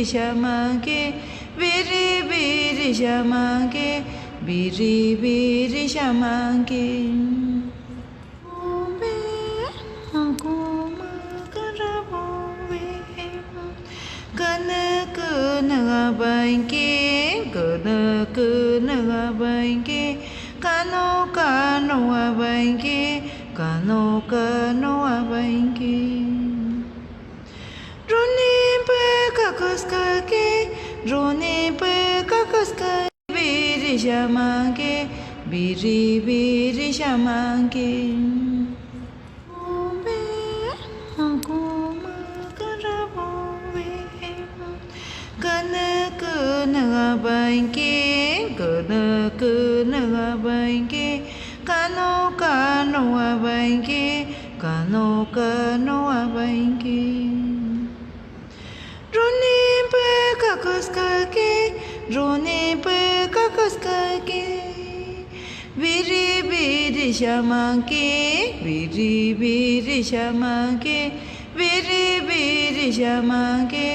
shamanke, biri biri shamanke, biri biri shamanke. Bombe, akuma karabombe, kana kana banke, kana kana banke, kano kano banke, kano kano banke. Roni pe kakaskake, roni pe kakaskake, biri shamanke, biri biri shamanke. Bombe, akuma karabombe, kana kana banke, kana kana banke, kano kano banke, kano kano banke. Roni pe kakaskake, roni pe kakaskake, biri biri shamanke, biri biri shamanke, biri biri shamanke,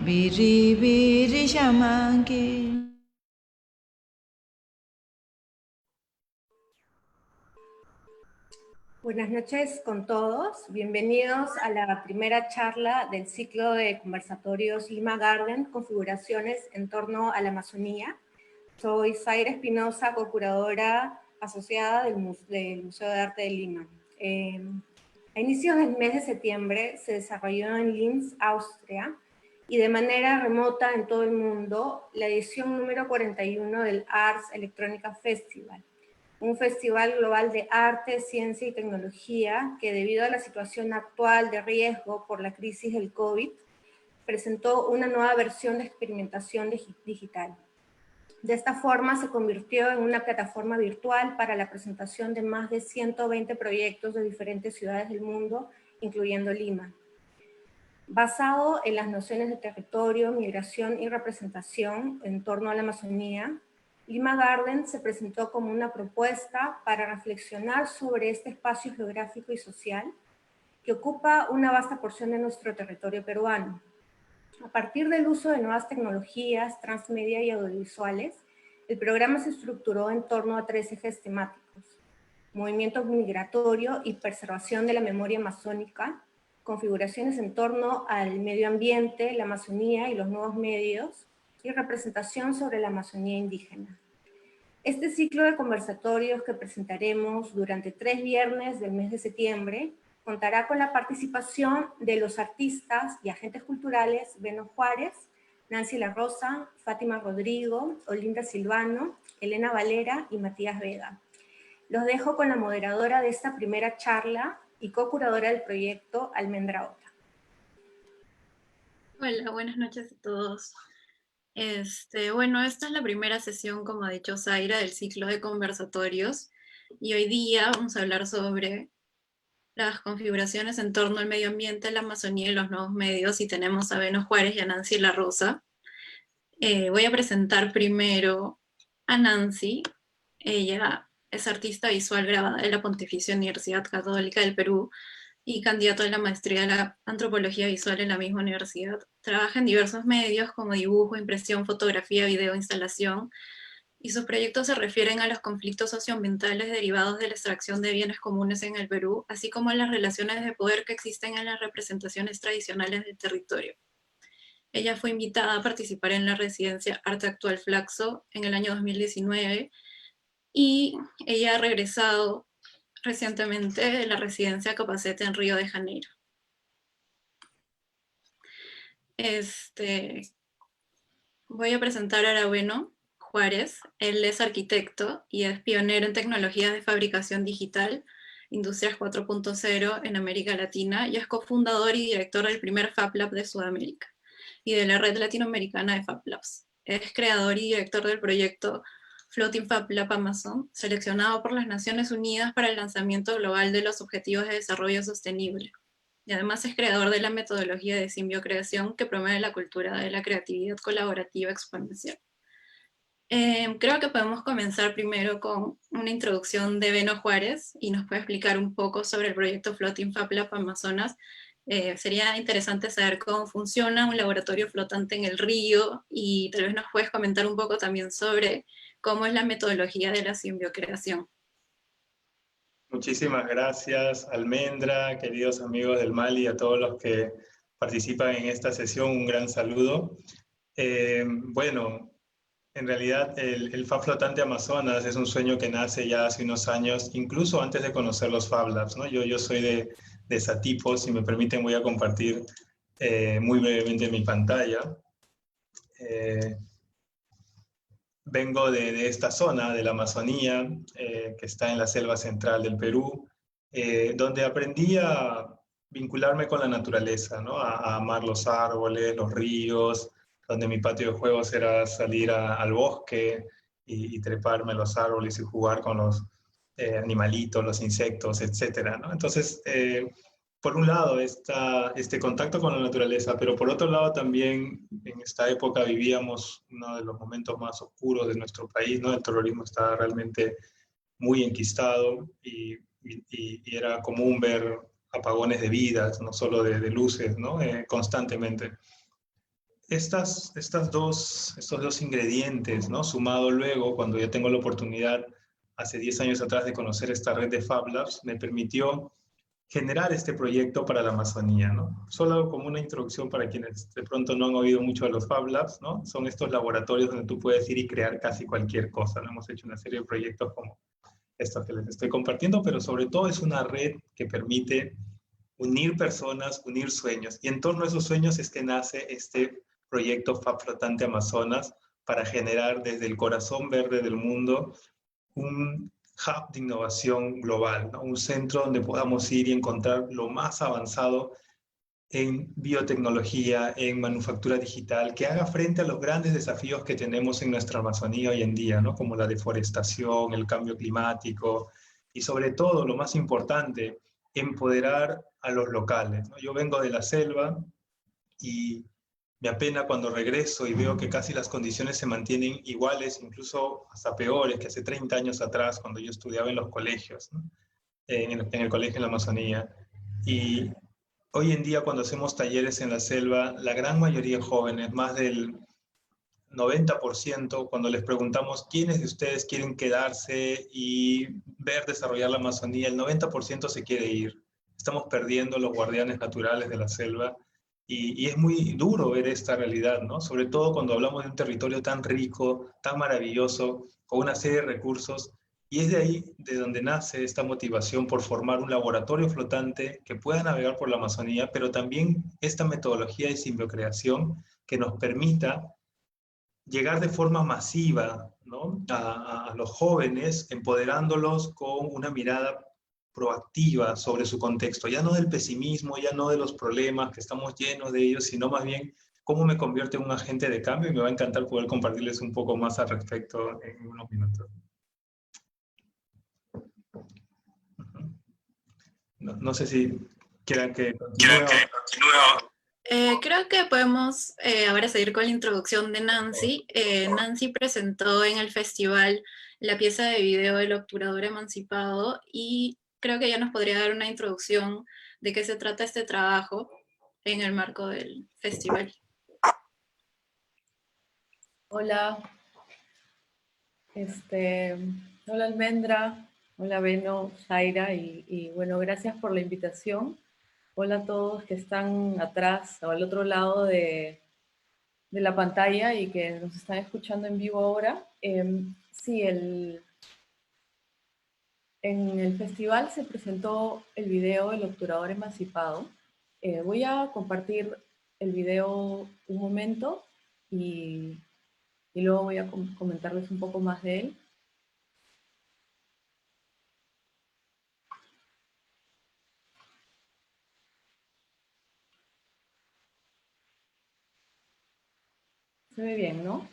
biri biri shamanke. Buenas noches con todos. Bienvenidos a la primera charla del ciclo de conversatorios Lima Garden, configuraciones en torno a la Amazonía. Soy Zaira Espinosa, co-curadora asociada del Museo de Arte de Lima. A inicios del mes de septiembre se desarrolló en Linz, Austria, y de manera remota en todo el mundo, la edición número 41 del Ars Electronica Festival, un festival global de arte, ciencia y tecnología que, debido a la situación actual de riesgo por la crisis del COVID, presentó una nueva versión de experimentación digital. De esta forma se convirtió en una plataforma virtual para la presentación de más de 120 proyectos de diferentes ciudades del mundo, incluyendo Lima. Basado en las nociones de territorio, migración y representación en torno a la Amazonía, Lima Garden se presentó como una propuesta para reflexionar sobre este espacio geográfico y social que ocupa una vasta porción de nuestro territorio peruano. A partir del uso de nuevas tecnologías, transmedia y audiovisuales, el programa se estructuró en torno a 3 ejes temáticos: movimiento migratorio y preservación de la memoria amazónica, configuraciones en torno al medio ambiente, la Amazonía y los nuevos medios, y representación sobre la Amazonía indígena. Este ciclo de conversatorios que presentaremos durante 3 viernes del mes de septiembre contará con la participación de los artistas y agentes culturales Beno Juárez, Nancy La Rosa, Fátima Rodrigo, Olinda Silvano, Elena Valera y Matías Vega. Los dejo con la moderadora de esta primera charla y co-curadora del proyecto, Almendra Ota. Hola, buenas noches a todos. Bueno, esta es la primera sesión, como ha dicho Zaira, del ciclo de conversatorios, y hoy día vamos a hablar sobre las configuraciones en torno al medio ambiente, la Amazonía y los nuevos medios, y tenemos a Beno Juárez y a Nancy La Rosa. Voy a presentar primero a Nancy. Ella es artista visual graduada de la Pontificia Universidad Católica del Perú y candidato a la maestría de la antropología visual en la misma universidad. Trabaja en diversos medios como dibujo, impresión, fotografía, video, instalación, y sus proyectos se refieren a los conflictos socioambientales derivados de la extracción de bienes comunes en el Perú, así como a las relaciones de poder que existen en las representaciones tradicionales del territorio. Ella fue invitada a participar en la residencia Arte Actual Flaxo en el año 2019, y ella ha regresado recientemente de la residencia Capacete en Río de Janeiro. Voy a presentar a Beno Juárez. Él es arquitecto y es pionero en tecnologías de fabricación digital, Industrias 4.0 en América Latina, y es cofundador y director del primer Fab Lab de Sudamérica y de la red latinoamericana de Fab Labs. Es creador y director del proyecto Floating Fab Lab Amazon, seleccionado por las Naciones Unidas para el lanzamiento global de los Objetivos de Desarrollo Sostenible. Y además es creador de la metodología de simbiocreación que promueve la cultura de la creatividad colaborativa exponencial. Creo que podemos comenzar primero con una introducción de Beno Juárez, y nos puede explicar un poco sobre el proyecto Floating Fab Lab Amazonas, Sería interesante saber cómo funciona un laboratorio flotante en el río y tal vez nos puedes comentar un poco también sobre cómo es la metodología de la simbiocreación. Muchísimas gracias, Almendra, queridos amigos del Mali, a todos los que participan en esta sesión, un gran saludo. Bueno, en realidad el Fab Flotante Amazonas es un sueño que nace ya hace unos años, incluso antes de conocer los Fab Labs, ¿no? Yo soy de Satipo, si me permiten voy a compartir muy brevemente mi pantalla. Vengo de esta zona, de la Amazonía, que está en la selva central del Perú, donde aprendí a vincularme con la naturaleza, ¿no? A amar los árboles, los ríos, donde mi patio de juegos era salir al bosque y treparme a los árboles y jugar con los animalitos, los insectos, etcétera, ¿no? Entonces, por un lado este contacto con la naturaleza, pero por otro lado también en esta época vivíamos uno de los momentos más oscuros de nuestro país, ¿no? El terrorismo estaba realmente muy enquistado y era común ver apagones de vidas, no solo de luces, ¿no? Constantemente. Estos dos ingredientes, ¿no? Sumado luego, cuando ya tengo la oportunidad, hace 10 años atrás, de conocer esta red de Fab Labs, me permitió generar este proyecto para la Amazonía, ¿no? Solo como una introducción para quienes de pronto no han oído mucho de los Fab Labs, ¿no? Son estos laboratorios donde tú puedes ir y crear casi cualquier cosa, ¿no? Hemos hecho una serie de proyectos como estos que les estoy compartiendo, pero sobre todo es una red que permite unir personas, unir sueños. Y en torno a esos sueños es que nace este proyecto Fab Flotante Amazonas para generar desde el corazón verde del mundo un hub de innovación global, ¿no? Un centro donde podamos ir y encontrar lo más avanzado en biotecnología, en manufactura digital, que haga frente a los grandes desafíos que tenemos en nuestra Amazonía hoy en día, ¿no? Como la deforestación, el cambio climático y sobre todo, lo más importante, empoderar a los locales, ¿no? Yo vengo de la selva y me apena cuando regreso y veo que casi las condiciones se mantienen iguales, incluso hasta peores que hace 30 años atrás, cuando yo estudiaba en los colegios, ¿no? En el colegio en la Amazonía. Y hoy en día, cuando hacemos talleres en la selva, la gran mayoría de jóvenes, más del 90%, cuando les preguntamos quiénes de ustedes quieren quedarse y ver desarrollar la Amazonía, el 90% se quiere ir. Estamos perdiendo los guardianes naturales de la selva y es muy duro ver esta realidad, ¿no? Sobre todo cuando hablamos de un territorio tan rico, tan maravilloso, con una serie de recursos. Y es de ahí de donde nace esta motivación por formar un laboratorio flotante que pueda navegar por la Amazonía, pero también esta metodología de simbiocreación que nos permita llegar de forma masiva, ¿no? a los jóvenes, empoderándolos con una mirada proactiva sobre su contexto, ya no del pesimismo, ya no de los problemas que estamos llenos de ellos, sino más bien cómo me convierto en un agente de cambio, y me va a encantar poder compartirles un poco más al respecto en unos minutos. No sé si quieran que continúe. Creo que podemos ahora seguir con la introducción de Nancy. Nancy presentó en el festival la pieza de video El Obturador Emancipado y creo que ella nos podría dar una introducción de qué se trata este trabajo en el marco del festival. Hola, hola Almendra, hola Beno, Zaira y bueno, gracias por la invitación. Hola a todos que están atrás o al otro lado de la pantalla y que nos están escuchando en vivo ahora. Sí, en el festival se presentó el video El Obturador Emancipado. Voy a compartir el video un momento y luego voy a comentarles un poco más de él. Se ve bien, ¿no?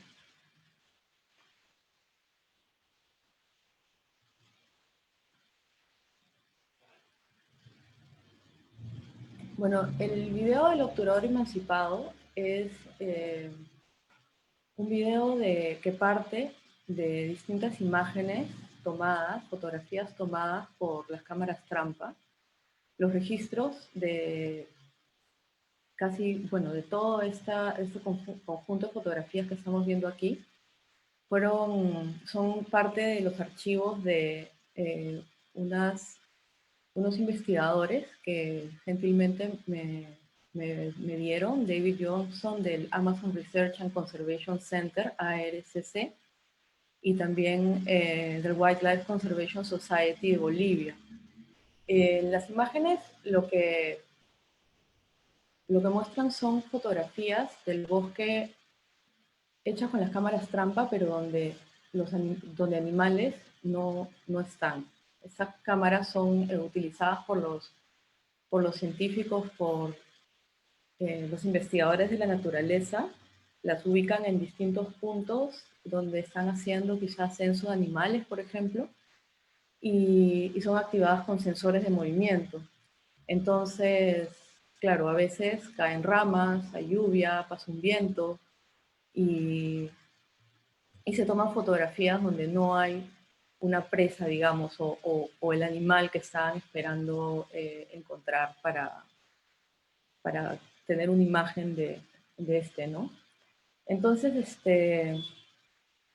Bueno, el video del Obturador Emancipado es un video que parte de distintas imágenes tomadas, fotografías tomadas por las cámaras trampa, los registros de casi, bueno, de todo este conjunto de fotografías que estamos viendo aquí, son parte de los archivos de unos investigadores que gentilmente me dieron, David Johnson del Amazon Research and Conservation Center, ARCC, y también del Wildlife Conservation Society de Bolivia. Las imágenes lo que muestran son fotografías del bosque hechas con las cámaras trampa, pero donde animales no están. Estas cámaras son utilizadas por los científicos, por los investigadores de la naturaleza. Las ubican en distintos puntos donde están haciendo quizás censo de animales, por ejemplo, y son activadas con sensores de movimiento. Entonces, claro, a veces caen ramas, hay lluvia, pasa un viento, y se toman fotografías donde no hay una presa, digamos, o el animal que estaban esperando encontrar para tener una imagen de este, ¿no? Entonces,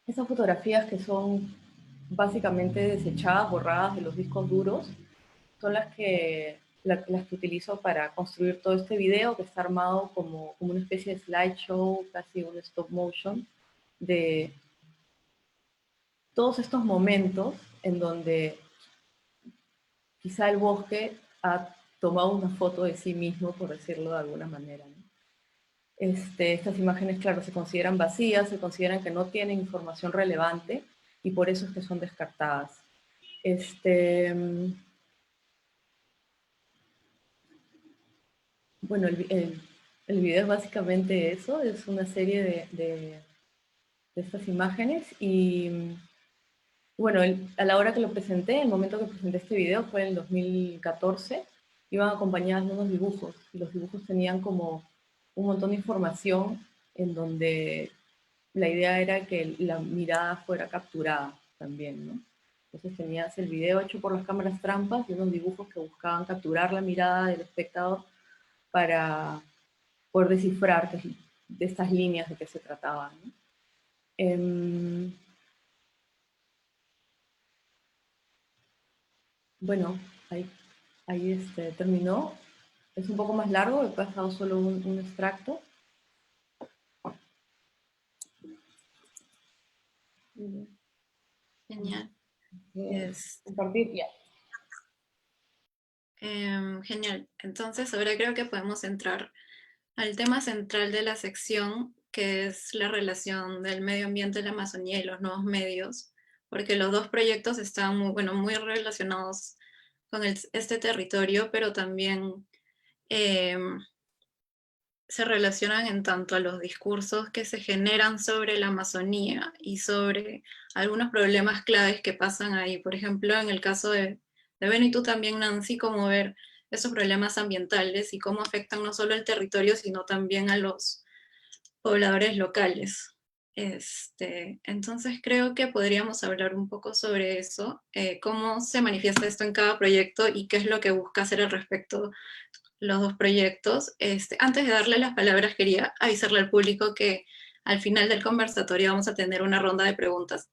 esas fotografías que son básicamente desechadas, borradas de los discos duros, son las que utilizo para construir todo este video que está armado como una especie de slideshow, casi un stop motion, de todos estos momentos en donde quizá el bosque ha tomado una foto de sí mismo, por decirlo de alguna manera, ¿no? Estas imágenes, claro, se consideran vacías, se consideran que no tienen información relevante y por eso es que son descartadas. Bueno, el video es básicamente eso, es una serie de estas imágenes y bueno, a la hora que lo presenté, el momento que presenté este video fue en el 2014, iban acompañadas de unos dibujos, y los dibujos tenían como un montón de información en donde la idea era que la mirada fuera capturada también, ¿no? Entonces tenías el video hecho por las cámaras trampas y unos dibujos que buscaban capturar la mirada del espectador para poder descifrar de estas líneas de qué se trataba, ¿no? Bueno, ahí terminó. Es un poco más largo, he pasado solo un extracto. Genial. Compartir ya. Genial. Entonces ahora creo que podemos entrar al tema central de la sección, que es la relación del medio ambiente de la Amazonía y los nuevos medios, porque los dos proyectos están muy relacionados con este territorio, pero también se relacionan en tanto a los discursos que se generan sobre la Amazonía y sobre algunos problemas claves que pasan ahí. Por ejemplo, en el caso de Beno y tú también, Nancy, cómo ver esos problemas ambientales y cómo afectan no solo el territorio, sino también a los pobladores locales. Entonces creo que podríamos hablar un poco sobre eso, cómo se manifiesta esto en cada proyecto y qué es lo que busca hacer al respecto los dos proyectos. Antes de darle las palabras, quería avisarle al público que al final del conversatorio vamos a tener una ronda de preguntas.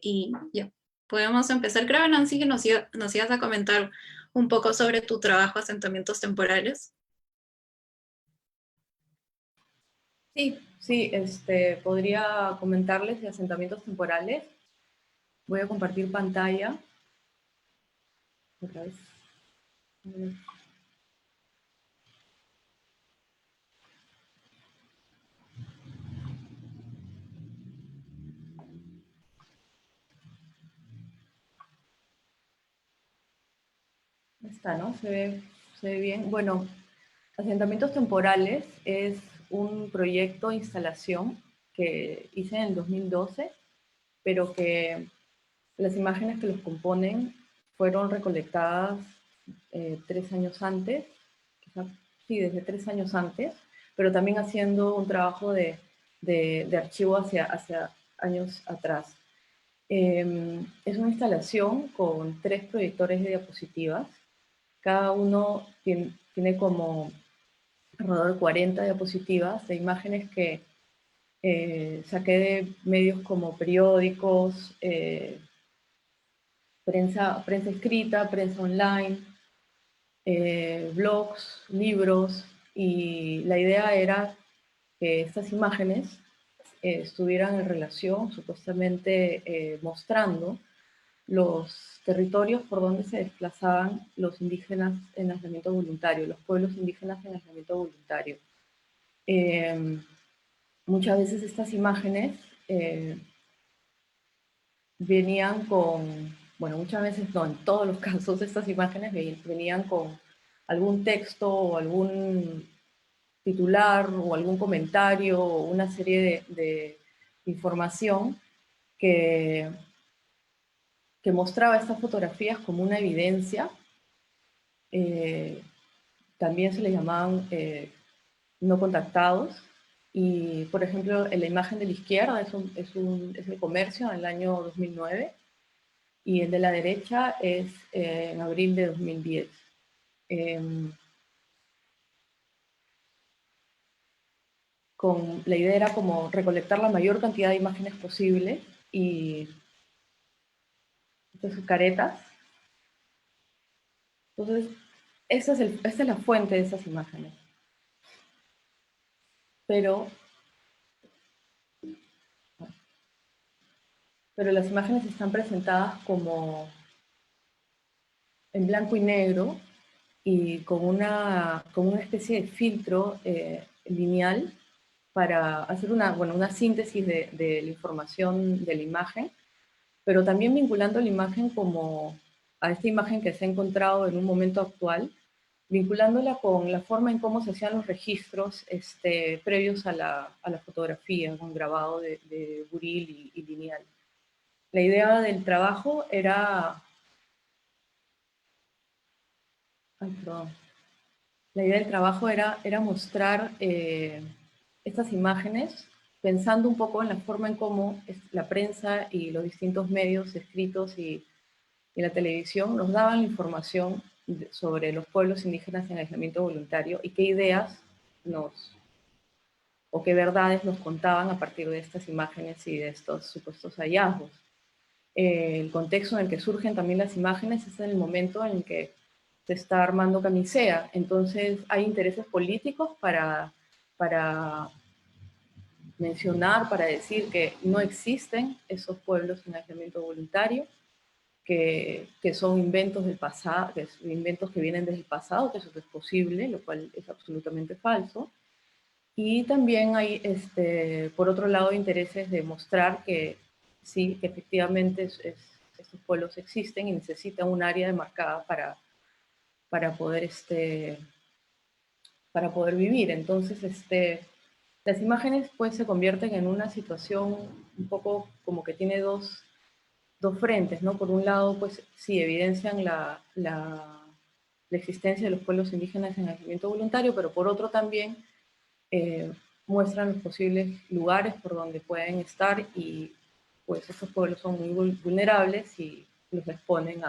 Y ya, podemos empezar. Creo, Nancy, que nos ibas a comentar un poco sobre tu trabajo, asentamientos temporales. Sí, podría comentarles de asentamientos temporales. Voy a compartir pantalla. Otra vez. Está, ¿no? Se ve bien. Bueno, asentamientos temporales es un proyecto de instalación que hice en el 2012, pero que las imágenes que los componen fueron recolectadas 3 años antes, quizás, sí, desde 3 años antes, pero también haciendo un trabajo de archivo hacia años atrás. Es una instalación con 3 proyectores de diapositivas. Cada uno tiene como alrededor de 40 diapositivas de imágenes que saqué de medios como periódicos, prensa escrita, prensa online, blogs, libros, y la idea era que estas imágenes estuvieran en relación, supuestamente mostrando los territorios por donde se desplazaban los indígenas en aislamiento voluntario, los pueblos indígenas en aislamiento voluntario. Muchas veces estas imágenes venían con, bueno, muchas veces no, en todos los casos estas imágenes venían con algún texto o algún titular o algún comentario o una serie de información que mostraba estas fotografías como una evidencia. También se les llamaban no contactados. Y, por ejemplo, en la imagen de la izquierda es el comercio en el año 2009 y el de la derecha es en abril de 2010. La idea era como recolectar la mayor cantidad de imágenes posible y estas caretas. Entonces, esta es la fuente de esas imágenes. Pero las imágenes están presentadas como en blanco y negro y con una especie de filtro lineal para hacer una síntesis de la información de la imagen, pero también vinculando la imagen como a esta imagen que se ha encontrado en un momento actual, vinculándola con la forma en cómo se hacían los registros previos a la fotografía, con grabado de buril y lineal. La idea del trabajo era... Ay, perdón. La idea del trabajo era mostrar estas imágenes pensando un poco en la forma en cómo la prensa y los distintos medios escritos y la televisión nos daban la información sobre los pueblos indígenas en aislamiento voluntario y qué ideas o qué verdades nos contaban a partir de estas imágenes y de estos supuestos hallazgos. El contexto en el que surgen también las imágenes es en el momento en el que se está armando Camisea. Entonces hay intereses políticos para mencionar, para decir que no existen esos pueblos en aislamiento voluntario, que son inventos del pasado, inventos que vienen desde el pasado, que eso es posible, lo cual es absolutamente falso. Y también hay, por otro lado, intereses de mostrar que sí, que efectivamente estos pueblos existen y necesitan un área demarcada para poder vivir. Entonces, las imágenes pues se convierten en una situación un poco como que tiene dos frentes, ¿no? Por un lado, pues sí, evidencian la existencia de los pueblos indígenas en aislamiento voluntario, pero por otro también muestran los posibles lugares por donde pueden estar y pues estos pueblos son muy vulnerables y los exponen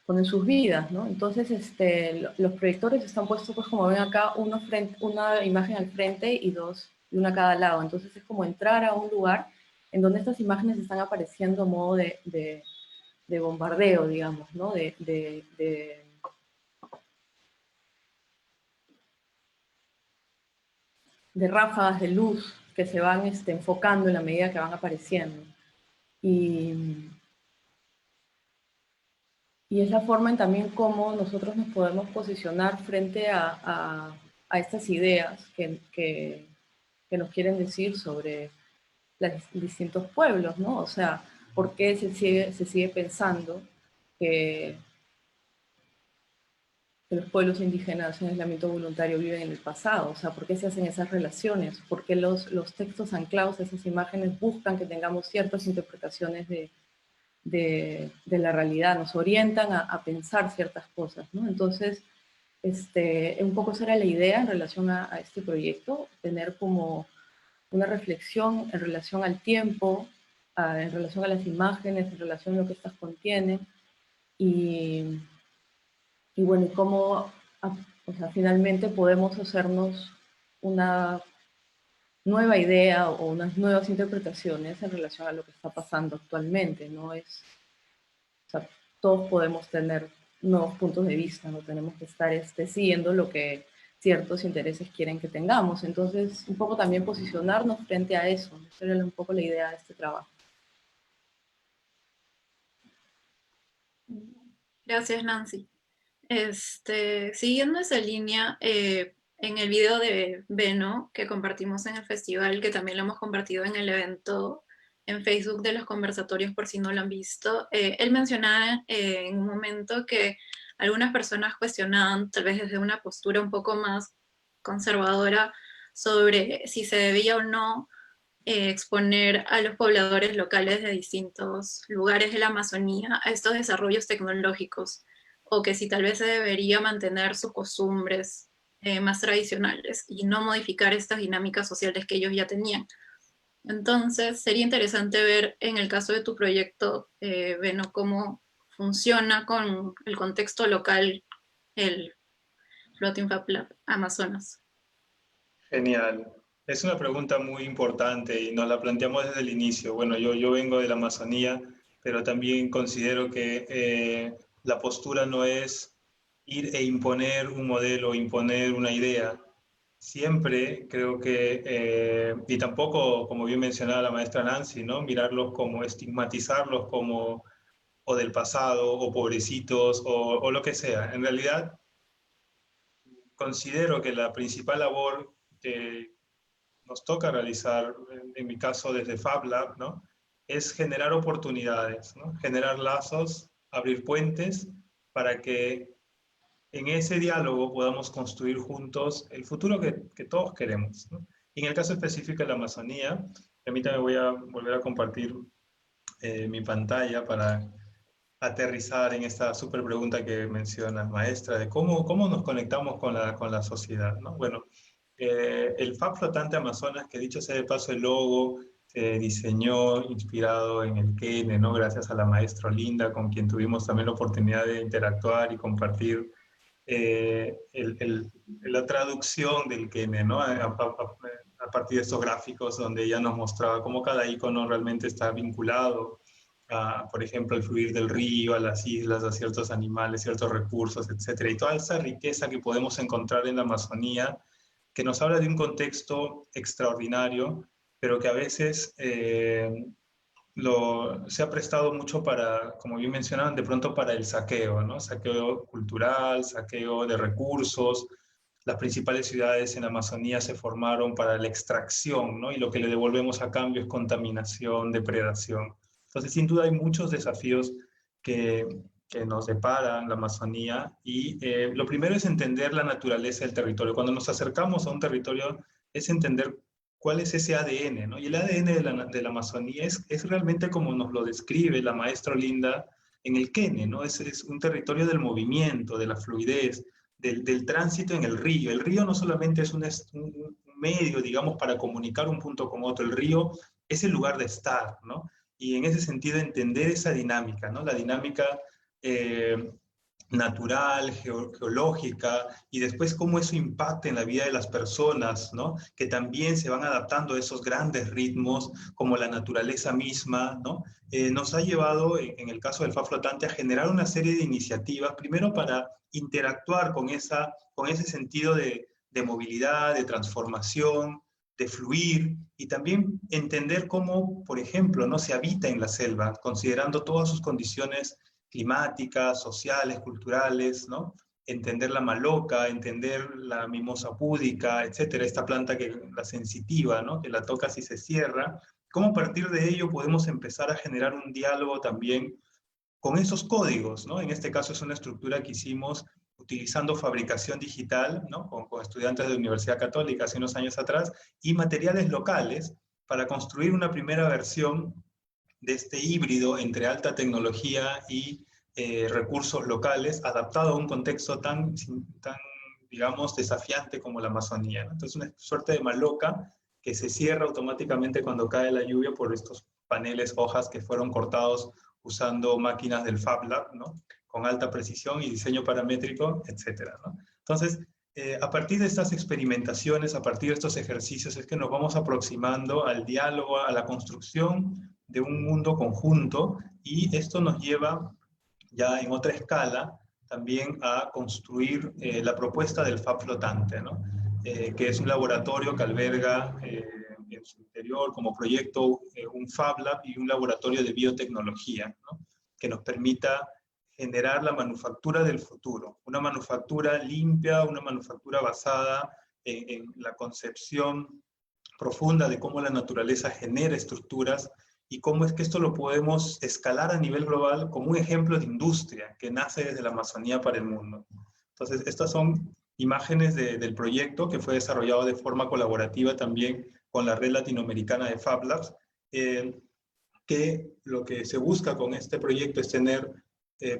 ponen sus vidas, ¿no? Entonces, los proyectores están puestos, pues como ven acá, una imagen al frente y una a cada lado. Entonces es como entrar a un lugar en donde estas imágenes están apareciendo a modo de bombardeo, digamos, ¿no? De ráfagas de luz que se van enfocando en la medida que van apareciendo. Y es la forma en también cómo nosotros nos podemos posicionar frente a estas ideas que nos quieren decir sobre los distintos pueblos, ¿no? O sea, ¿por qué se sigue pensando que los pueblos indígenas en aislamiento voluntario viven en el pasado? O sea, ¿por qué se hacen esas relaciones? ¿Por qué los textos anclados a esas imágenes buscan que tengamos ciertas interpretaciones de la realidad, nos orientan a pensar ciertas cosas, ¿no? Entonces, un poco esa era la idea en relación a este proyecto, tener como una reflexión en relación al tiempo, en relación a las imágenes, en relación a lo que estas contienen, y bueno, y cómo o sea, finalmente podemos hacernos una nueva idea o unas nuevas interpretaciones en relación a lo que está pasando actualmente, ¿no? O sea, todos podemos tener nuevos puntos de vista, no tenemos que estar siguiendo lo que ciertos intereses quieren que tengamos. Entonces, un poco también posicionarnos frente a eso. Esa era un poco la idea de este trabajo. Gracias, Nancy. Siguiendo esa línea, en el video de Beno que compartimos en el festival, que también lo hemos compartido en el evento en Facebook de los conversatorios por si no lo han visto, él mencionaba en un momento que algunas personas cuestionaban, tal vez desde una postura un poco más conservadora, sobre si se debía o no exponer a los pobladores locales de distintos lugares de la Amazonía a estos desarrollos tecnológicos, o que si tal vez se debería mantener sus costumbres más tradicionales y no modificar estas dinámicas sociales que ellos ya tenían. Entonces, sería interesante ver en el caso de tu proyecto, Beno, cómo funciona con el contexto local el Floating Fab Lab Amazonas. Genial. Es una pregunta muy importante y nos la planteamos desde el inicio. Bueno, yo vengo de la Amazonía, pero también considero que la postura no es ir e imponer un modelo, imponer una idea. Siempre creo que, y tampoco, como bien mencionaba la maestra Nancy, ¿no? Mirarlos como, estigmatizarlos como o del pasado, o pobrecitos, o lo que sea. En realidad, considero que la principal labor que nos toca realizar, en mi caso desde Fab Lab, ¿no? Es generar oportunidades, ¿no? Generar lazos, abrir puentes para que en ese diálogo podamos construir juntos el futuro que todos queremos, ¿no? Y en el caso específico de la Amazonía, permítame, voy a volver a compartir mi pantalla para aterrizar en esta súper pregunta que mencionas, maestra, de cómo nos conectamos con la sociedad, ¿no? Bueno, el Fab Flotante Amazonas, que dicho sea de paso, el logo se diseñó inspirado en el Kene, ¿no? Gracias a la maestra Linda, con quien tuvimos también la oportunidad de interactuar y compartir la traducción del Kene, ¿no? A partir de estos gráficos donde ella nos mostraba cómo cada icono realmente está vinculado a, por ejemplo, el fluir del río, a las islas, a ciertos animales, ciertos recursos, etcétera. Y toda esa riqueza que podemos encontrar en la Amazonía, que nos habla de un contexto extraordinario, pero que a veces se ha prestado mucho para, como bien mencionaban, de pronto para el saqueo, ¿no? Saqueo cultural, saqueo de recursos. Las principales ciudades en Amazonía se formaron para la extracción, ¿no? Y lo que le devolvemos a cambio es contaminación, depredación. Entonces, sin duda hay muchos desafíos que nos deparan la Amazonía, y lo primero es entender la naturaleza del territorio. Cuando nos acercamos a un territorio es entender cuál es ese ADN, ¿no? Y el ADN de la Amazonía es realmente como nos lo describe la maestra Linda en el Kene, ¿no? Es un territorio del movimiento, de la fluidez, del tránsito en el río. El río no solamente es un medio, digamos, para comunicar un punto con otro. El río es el lugar de estar, ¿no? Y en ese sentido entender esa dinámica, ¿no? La dinámica natural, geológica, y después cómo eso impacta en la vida de las personas, ¿no? Que también se van adaptando a esos grandes ritmos, como la naturaleza misma, ¿no? Nos ha llevado, en el caso del Fab Flotante, a generar una serie de iniciativas, primero para interactuar con ese sentido de movilidad, de transformación, de fluir, y también entender cómo, por ejemplo, no se habita en la selva, considerando todas sus condiciones climáticas, sociales, culturales, ¿no? Entender la maloca, entender la mimosa púdica, etcétera, esta planta la sensitiva, ¿no? Que la tocas y se cierra. Cómo a partir de ello podemos empezar a generar un diálogo también con esos códigos, ¿no? En este caso es una estructura que hicimos utilizando fabricación digital, ¿no? Con estudiantes de la Universidad Católica hace unos años atrás, y materiales locales para construir una primera versión de este híbrido entre alta tecnología y recursos locales, adaptado a un contexto tan, digamos, desafiante como la Amazonía, ¿no? Entonces, una suerte de maloca que se cierra automáticamente cuando cae la lluvia por estos paneles, hojas que fueron cortados usando máquinas del Fab Lab, ¿no? Con alta precisión y diseño paramétrico, etcétera, ¿no? Entonces, a partir de estas experimentaciones, a partir de estos ejercicios, es que nos vamos aproximando al diálogo, a la construcción de un mundo conjunto, y esto nos lleva ya en otra escala también a construir la propuesta del Fab Flotante, ¿no? Que es un laboratorio que alberga en su interior como proyecto un Fab Lab y un laboratorio de biotecnología, ¿no? Que nos permita generar la manufactura del futuro, una manufactura limpia, una manufactura basada en la concepción profunda de cómo la naturaleza genera estructuras y cómo es que esto lo podemos escalar a nivel global como un ejemplo de industria que nace desde la Amazonía para el mundo. Entonces, estas son imágenes del proyecto que fue desarrollado de forma colaborativa también con la Red Latinoamericana de Fab Labs, que lo que se busca con este proyecto es tener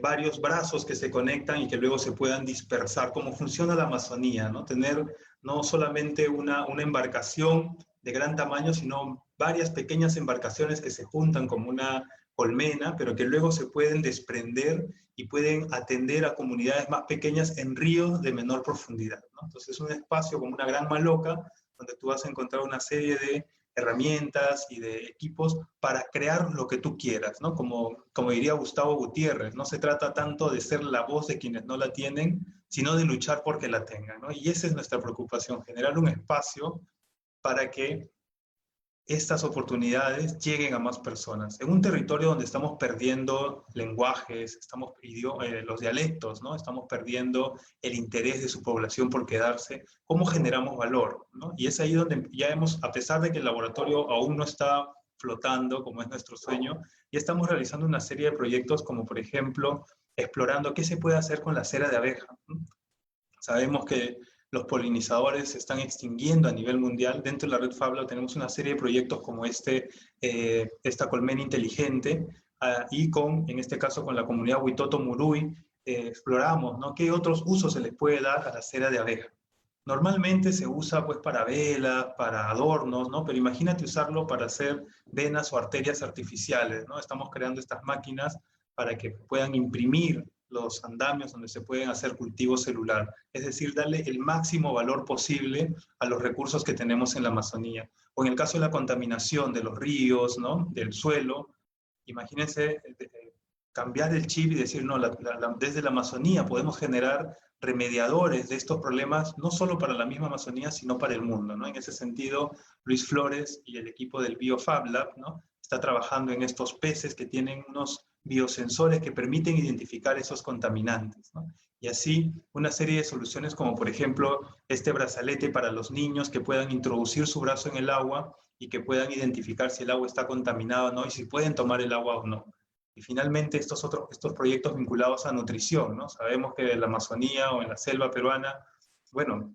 varios brazos que se conectan y que luego se puedan dispersar, como funciona la Amazonía, ¿no? Tener no solamente una embarcación de gran tamaño, sino varias pequeñas embarcaciones que se juntan como una colmena, pero que luego se pueden desprender y pueden atender a comunidades más pequeñas en ríos de menor profundidad, ¿no? Entonces es un espacio como una gran maloca, donde tú vas a encontrar una serie de herramientas y de equipos para crear lo que tú quieras, ¿no? Como diría Gustavo Gutiérrez, no se trata tanto de ser la voz de quienes no la tienen, sino de luchar porque la tengan, ¿no? Y esa es nuestra preocupación, generar un espacio para que estas oportunidades lleguen a más personas. En un territorio donde estamos perdiendo lenguajes, los dialectos, ¿no? Estamos perdiendo el interés de su población por quedarse, ¿cómo generamos valor, ¿no? Y es ahí donde ya a pesar de que el laboratorio aún no está flotando, como es nuestro sueño, ya estamos realizando una serie de proyectos como, por ejemplo, explorando qué se puede hacer con la cera de abeja, ¿no? Sabemos que los polinizadores se están extinguiendo a nivel mundial. Dentro de la red Fab Lab tenemos una serie de proyectos como esta colmena inteligente, y en este caso con la comunidad Huitoto Murui, exploramos, ¿no? ¿Qué otros usos se les puede dar a la cera de abeja? Normalmente se usa pues para velas, para adornos, ¿no? Pero imagínate usarlo para hacer venas o arterias artificiales, ¿no? Estamos creando estas máquinas para que puedan imprimir los andamios donde se pueden hacer cultivo celular, es decir, darle el máximo valor posible a los recursos que tenemos en la Amazonía. O en el caso de la contaminación de los ríos, ¿no? Del suelo, imagínense cambiar el chip y decir, no, desde la Amazonía podemos generar remediadores de estos problemas, no solo para la misma Amazonía, sino para el mundo, ¿no? En ese sentido, Luis Flores y el equipo del BioFab Lab, ¿no? Está trabajando en estos peces que tienen unos biosensores que permiten identificar esos contaminantes, ¿no? Y así una serie de soluciones como por ejemplo este brazalete para los niños que puedan introducir su brazo en el agua y que puedan identificar si el agua está contaminada o no y si pueden tomar el agua o no. Y finalmente estos proyectos vinculados a nutrición, ¿no? Sabemos que en la Amazonía o en la selva peruana, bueno,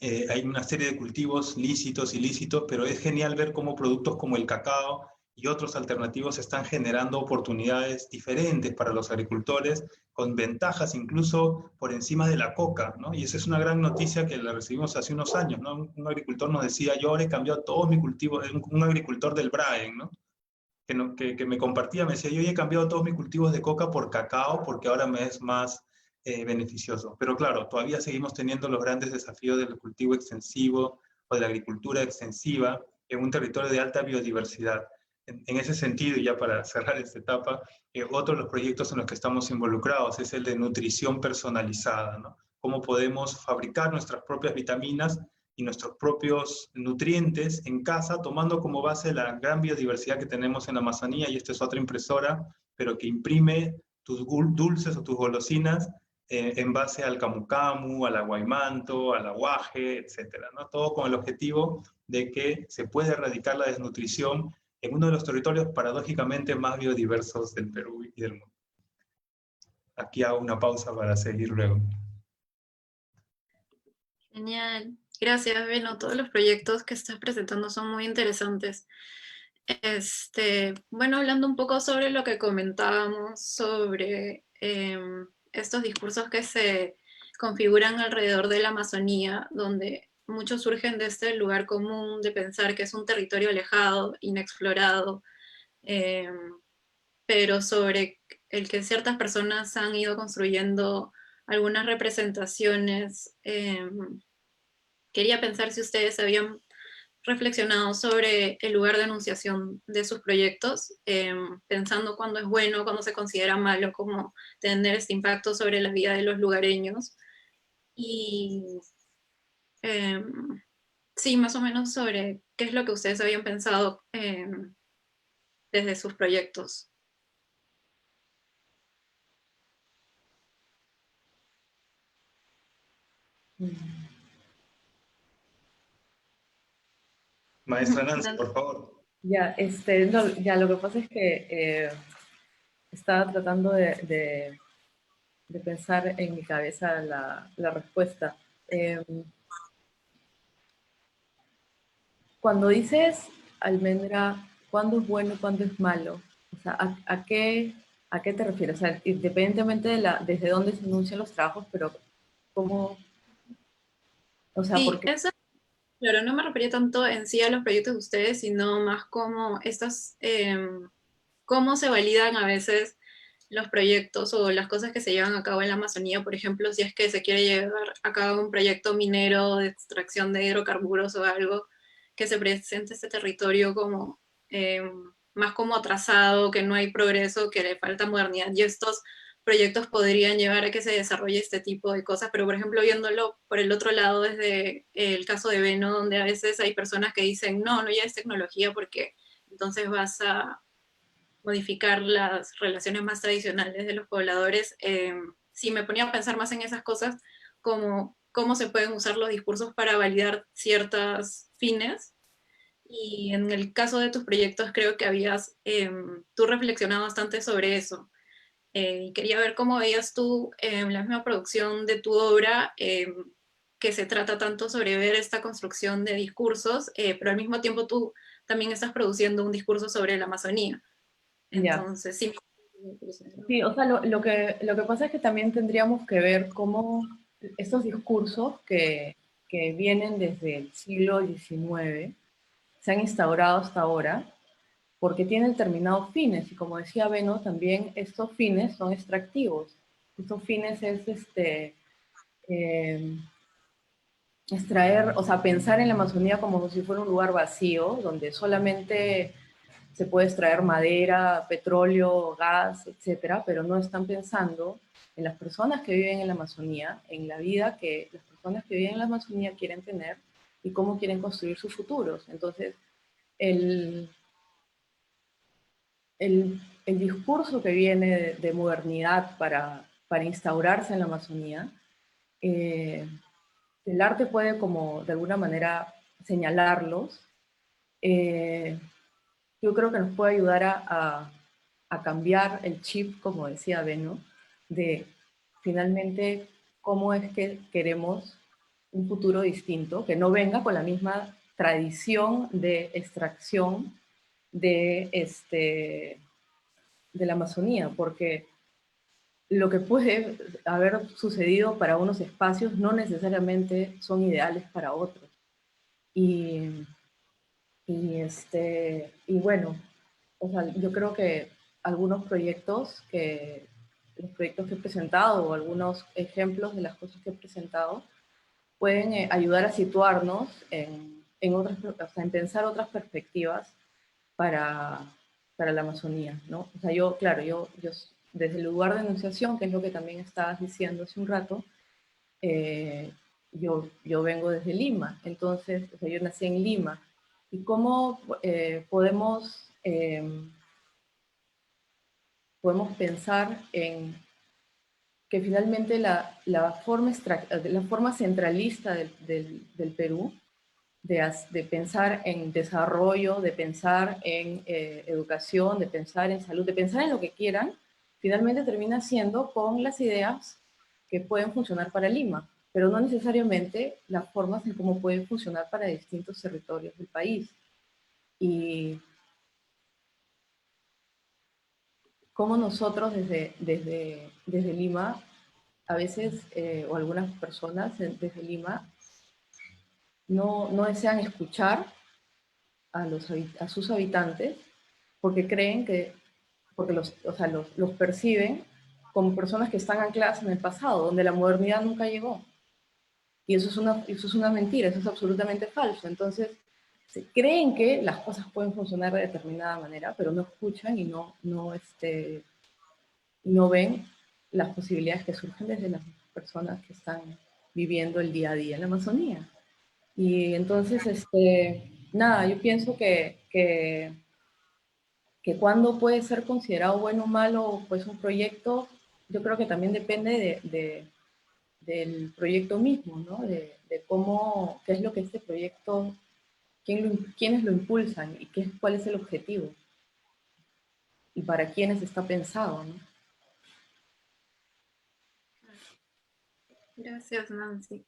hay una serie de cultivos lícitos, ilícitos, pero es genial ver cómo productos como el cacao y otros alternativos están generando oportunidades diferentes para los agricultores, con ventajas incluso por encima de la coca, ¿no? Y esa es una gran noticia que la recibimos hace unos años, ¿no? Un agricultor nos decía, yo ahora he cambiado todos mis cultivos, un agricultor del Braen, ¿no? Que me compartía, me decía, yo ya he cambiado todos mis cultivos de coca por cacao porque ahora me es más beneficioso. Pero claro, todavía seguimos teniendo los grandes desafíos del cultivo extensivo o de la agricultura extensiva en un territorio de alta biodiversidad. En ese sentido, y ya para cerrar esta etapa, otro de los proyectos en los que estamos involucrados es el de nutrición personalizada, ¿no? Cómo podemos fabricar nuestras propias vitaminas y nuestros propios nutrientes en casa, tomando como base la gran biodiversidad que tenemos en la Amazonía, y esta es otra impresora, pero que imprime tus dulces o tus golosinas en base al camu camu, al aguaymanto, al aguaje, etcétera, ¿no? Todo con el objetivo de que se pueda erradicar la desnutrición en uno de los territorios paradójicamente más biodiversos del Perú y del mundo. Aquí hago una pausa para seguir luego. Genial. Gracias, Beno. Todos los proyectos que estás presentando son muy interesantes. Bueno, hablando un poco sobre lo que comentábamos sobre estos discursos que se configuran alrededor de la Amazonía, donde muchos surgen de este lugar común de pensar que es un territorio alejado, inexplorado, pero sobre el que ciertas personas han ido construyendo algunas representaciones. Quería pensar si ustedes habían reflexionado sobre el lugar de enunciación de sus proyectos, pensando cuándo es bueno, cuándo se considera malo, cómo tener este impacto sobre la vida de los lugareños. Y sí, más o menos sobre qué es lo que ustedes habían pensado desde sus proyectos. Maestra Nancy, por favor. Ya, no, ya lo que pasa es que estaba tratando de pensar en mi cabeza la respuesta. Cuando dices, Almendra, ¿cuándo es bueno y cuándo es malo? O sea, ¿a qué te refieres? O sea, independientemente desde dónde se enuncian los trabajos, pero ¿cómo? O sea, Sí, porque... eso, claro, no me refería tanto en sí a los proyectos de ustedes, sino más como estas, cómo se validan a veces los proyectos o las cosas que se llevan a cabo en la Amazonía. Por ejemplo, si es que se quiere llevar a cabo un proyecto minero de extracción de hidrocarburos o algo, que se presente este territorio como eh, más como atrasado, que no hay progreso, que le falta modernidad, y estos proyectos podrían llevar a que se desarrolle este tipo de cosas, pero por ejemplo viéndolo por el otro lado desde el caso de Beno, donde a veces hay personas que dicen, no, no ya es tecnología porque entonces vas a modificar las relaciones más tradicionales de los pobladores. Sí, me ponía a pensar más en esas cosas, como cómo se pueden usar los discursos para validar ciertos fines. Y en el caso de tus proyectos creo que habías, tú reflexionado bastante sobre eso. Y quería ver cómo veías tú la misma producción de tu obra, que se trata tanto sobre ver esta construcción de discursos, pero al mismo tiempo tú también estás produciendo un discurso sobre la Amazonía. Ya. Entonces, sí. Sí, o sea, lo que pasa es que también tendríamos que ver cómo estos discursos que vienen desde el siglo XIX se han instaurado hasta ahora porque tienen determinados fines y como decía Beno, también estos fines son extractivos. Estos fines es eh, extraer, o sea, pensar en la Amazonía como si fuera un lugar vacío, donde solamente se puede extraer madera, petróleo, gas, etcétera, pero no están pensando en las personas que viven en la Amazonía, en la vida que las personas que viven en la Amazonía quieren tener y cómo quieren construir sus futuros. Entonces, el, el discurso que viene de modernidad para instaurarse en la Amazonía, eh, el arte puede como de alguna manera señalarlos. eh, yo creo que nos puede ayudar a cambiar el chip, como decía Beno, de finalmente cómo es que queremos un futuro distinto, que no venga con la misma tradición de extracción de, de la Amazonía, porque lo que puede haber sucedido para unos espacios no necesariamente son ideales para otros. Y, y bueno, o sea, yo creo que algunos proyectos los proyectos que he presentado o algunos ejemplos de las cosas que he presentado pueden ayudar a situarnos en otras, o sea, en pensar otras perspectivas para, para la Amazonía, ¿no? O sea, yo, claro, yo desde el lugar de enunciación, que es lo que también estabas diciendo hace un rato, eh, yo vengo desde Lima, entonces, o sea, yo nací en Lima. ¿Y cómo podemos pensar en que finalmente la forma centralista del Perú de pensar en desarrollo, de pensar en educación, de pensar en salud, de pensar en lo que quieran, finalmente termina siendo con las ideas que pueden funcionar para Lima, pero no necesariamente las formas en cómo pueden funcionar para distintos territorios del país. Y cómo nosotros desde Lima, a veces, o algunas personas desde Lima, no desean escuchar a sus habitantes porque creen que, porque o sea, los perciben como personas que están ancladas en el pasado, donde la modernidad nunca llegó. Y eso es una mentira, eso es absolutamente falso. Entonces, se creen que las cosas pueden funcionar de determinada manera, pero no escuchan y no ven las posibilidades que surgen desde las personas que están viviendo el día a día en la Amazonía. Y entonces, nada, yo pienso que cuando puede ser considerado bueno o malo, pues un proyecto, yo creo que también depende del proyecto mismo, ¿no? De cómo, qué es lo que este proyecto, quiénes lo impulsan y cuál es el objetivo y para quiénes está pensado, ¿no? Gracias, Nancy.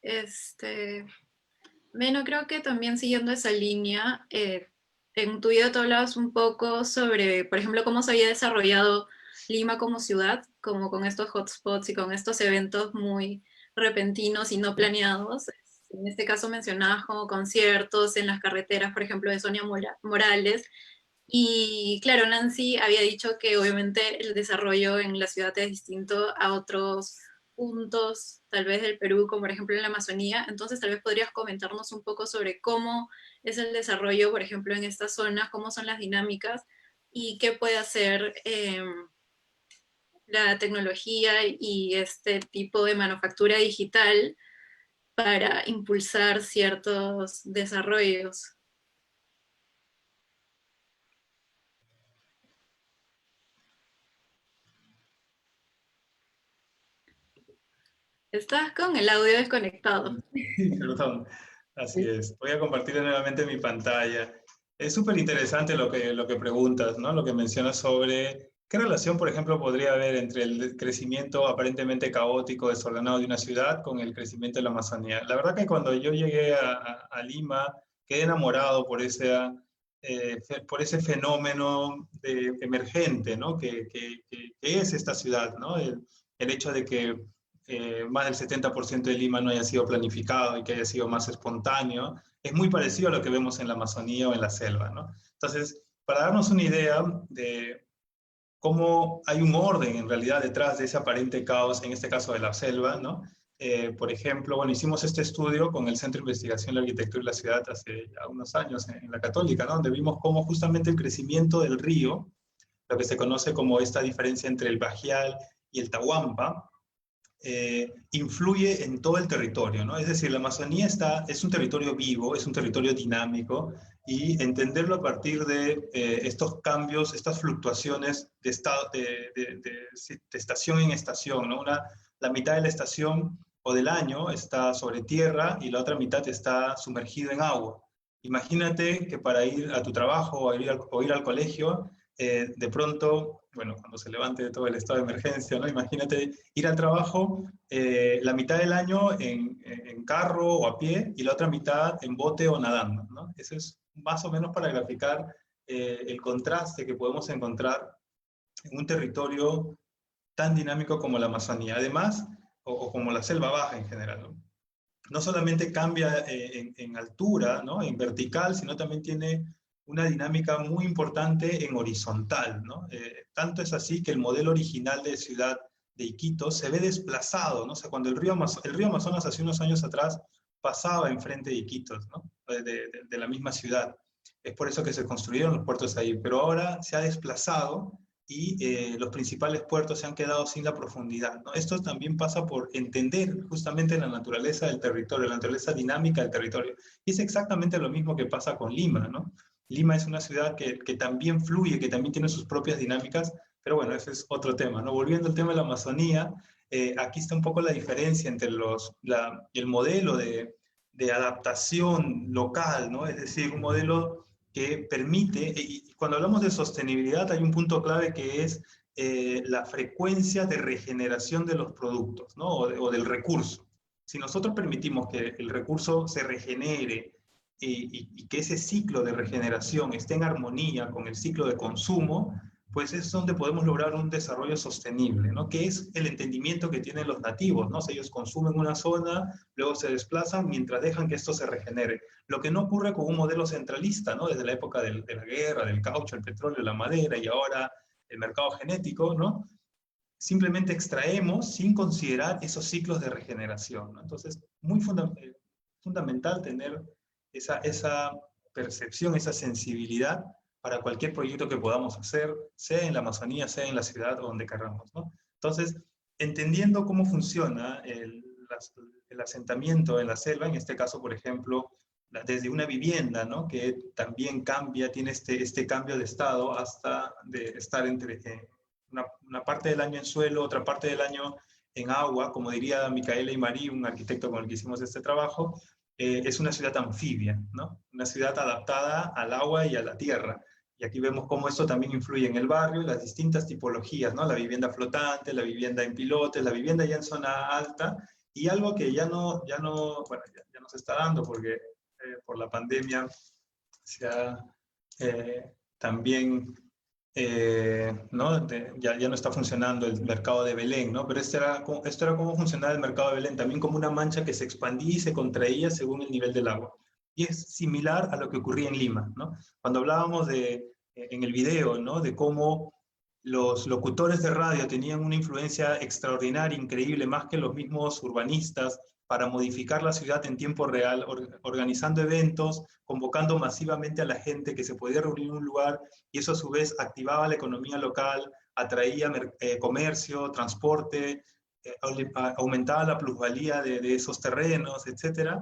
Bueno, creo que también siguiendo esa línea, en tu video tú hablabas un poco sobre, por ejemplo, cómo se había desarrollado Lima como ciudad, como con estos hotspots y con estos eventos muy repentinos y no planeados. En este caso mencionabas como conciertos en las carreteras, por ejemplo, de Sonia Morales. Y claro, Nancy había dicho que obviamente el desarrollo en la ciudad es distinto a otros puntos, tal vez del Perú, como por ejemplo en la Amazonía. Entonces, tal vez podrías comentarnos un poco sobre cómo es el desarrollo, por ejemplo, en estas zonas, cómo son las dinámicas y qué puede hacer la tecnología y este tipo de manufactura digital para impulsar ciertos desarrollos. Estás con el audio desconectado. Perdón, así es. Voy a compartir nuevamente mi pantalla. Es súper interesante lo que preguntas, ¿no? Lo que mencionas sobre qué relación, por ejemplo, podría haber entre el crecimiento aparentemente caótico, desordenado de una ciudad con el crecimiento de la Amazonía. La verdad que cuando yo llegué a Lima, quedé enamorado por ese fenómeno emergente, ¿no? Que es esta ciudad, ¿no? El hecho de que más del 70% de Lima no haya sido planificado y que haya sido más espontáneo, es muy parecido a lo que vemos en la Amazonía o en la selva, ¿no? Entonces, para darnos una idea de cómo hay un orden en realidad detrás de ese aparente caos, en este caso de la selva, ¿no? Por ejemplo, bueno, hicimos este estudio con el Centro de Investigación de la Arquitectura y la Ciudad hace ya unos años en la Católica, ¿no? Donde vimos cómo justamente el crecimiento del río, lo que se conoce como esta diferencia entre el Bajial y el Tahuampa, influye en todo el territorio, ¿no? Es decir, la Amazonía es un territorio vivo, es un territorio dinámico, y entenderlo a partir de estos cambios, estas fluctuaciones de, de estación en estación, ¿no? La mitad de la estación o del año está sobre tierra y la otra mitad está sumergido en agua. Imagínate que para ir a tu trabajo o ir al colegio, de pronto, bueno, cuando se levante todo el estado de emergencia, ¿no? Imagínate ir al trabajo la mitad del año en carro o a pie y la otra mitad en bote o nadando, ¿no? Eso es más o menos para graficar el contraste que podemos encontrar en un territorio tan dinámico como la Amazonía, además, o como la selva baja en general, ¿no? No solamente cambia en altura, ¿no? En vertical, sino también tiene una dinámica muy importante en horizontal, ¿no? Tanto es así que el modelo original de ciudad de Iquitos se ve desplazado, ¿no? O sea, cuando el río Amazonas hace unos años atrás pasaba enfrente de Iquitos, ¿no? De la misma ciudad. Es por eso que se construyeron los puertos ahí, pero ahora se ha desplazado y los principales puertos se han quedado sin la profundidad, ¿no? Esto también pasa por entender justamente la naturaleza del territorio, la naturaleza dinámica del territorio. Y es exactamente lo mismo que pasa con Lima, ¿no? Lima es una ciudad que también fluye, que también tiene sus propias dinámicas, pero bueno, ese es otro tema, ¿no? Volviendo al tema de la Amazonía, aquí está un poco la diferencia entre el modelo de adaptación local, ¿no? Es decir, un modelo que permite, y cuando hablamos de sostenibilidad hay un punto clave que es la frecuencia de regeneración de los productos, ¿no? O del recurso. Si nosotros permitimos que el recurso se regenere y que ese ciclo de regeneración esté en armonía con el ciclo de consumo, pues es donde podemos lograr un desarrollo sostenible, ¿no? Que es el entendimiento que tienen los nativos, ¿no? O sea, ellos consumen una zona, luego se desplazan mientras dejan que esto se regenere. Lo que no ocurre con un modelo centralista, ¿no? Desde la época de la guerra, del caucho, el petróleo, la madera y ahora el mercado genético, ¿no? Simplemente extraemos sin considerar esos ciclos de regeneración, ¿no? Entonces, muy fundamental tener esa percepción, esa sensibilidad para cualquier proyecto que podamos hacer, sea en la Amazonía, sea en la ciudad o donde queramos, ¿no? Entonces, entendiendo cómo funciona el asentamiento en la selva, en este caso, por ejemplo, desde una vivienda, ¿no? Que también cambia, tiene este cambio de estado hasta de estar entre una parte del año en suelo, otra parte del año en agua, como diría Micaela Imarí, un arquitecto con el que hicimos este trabajo, es una ciudad anfibia, ¿no? Una ciudad adaptada al agua y a la tierra. Y aquí vemos cómo esto también influye en el barrio, las distintas tipologías, ¿no? La vivienda flotante, la vivienda en pilotes, la vivienda ya en zona alta, y algo que ya no se está dando porque por la pandemia se ha también ¿no? Ya no está funcionando el mercado de Belén, ¿no? Pero esto era cómo funcionaba el mercado de Belén, también como una mancha que se expandía y se contraía según el nivel del agua. Y es similar a lo que ocurría en Lima, ¿no? Cuando hablábamos en el video, ¿no? De cómo los locutores de radio tenían una influencia extraordinaria, increíble, más que los mismos urbanistas, para modificar la ciudad en tiempo real, organizando eventos, convocando masivamente a la gente que se podía reunir en un lugar, y eso a su vez activaba la economía local, atraía comercio, transporte, aumentaba la plusvalía de esos terrenos, etc.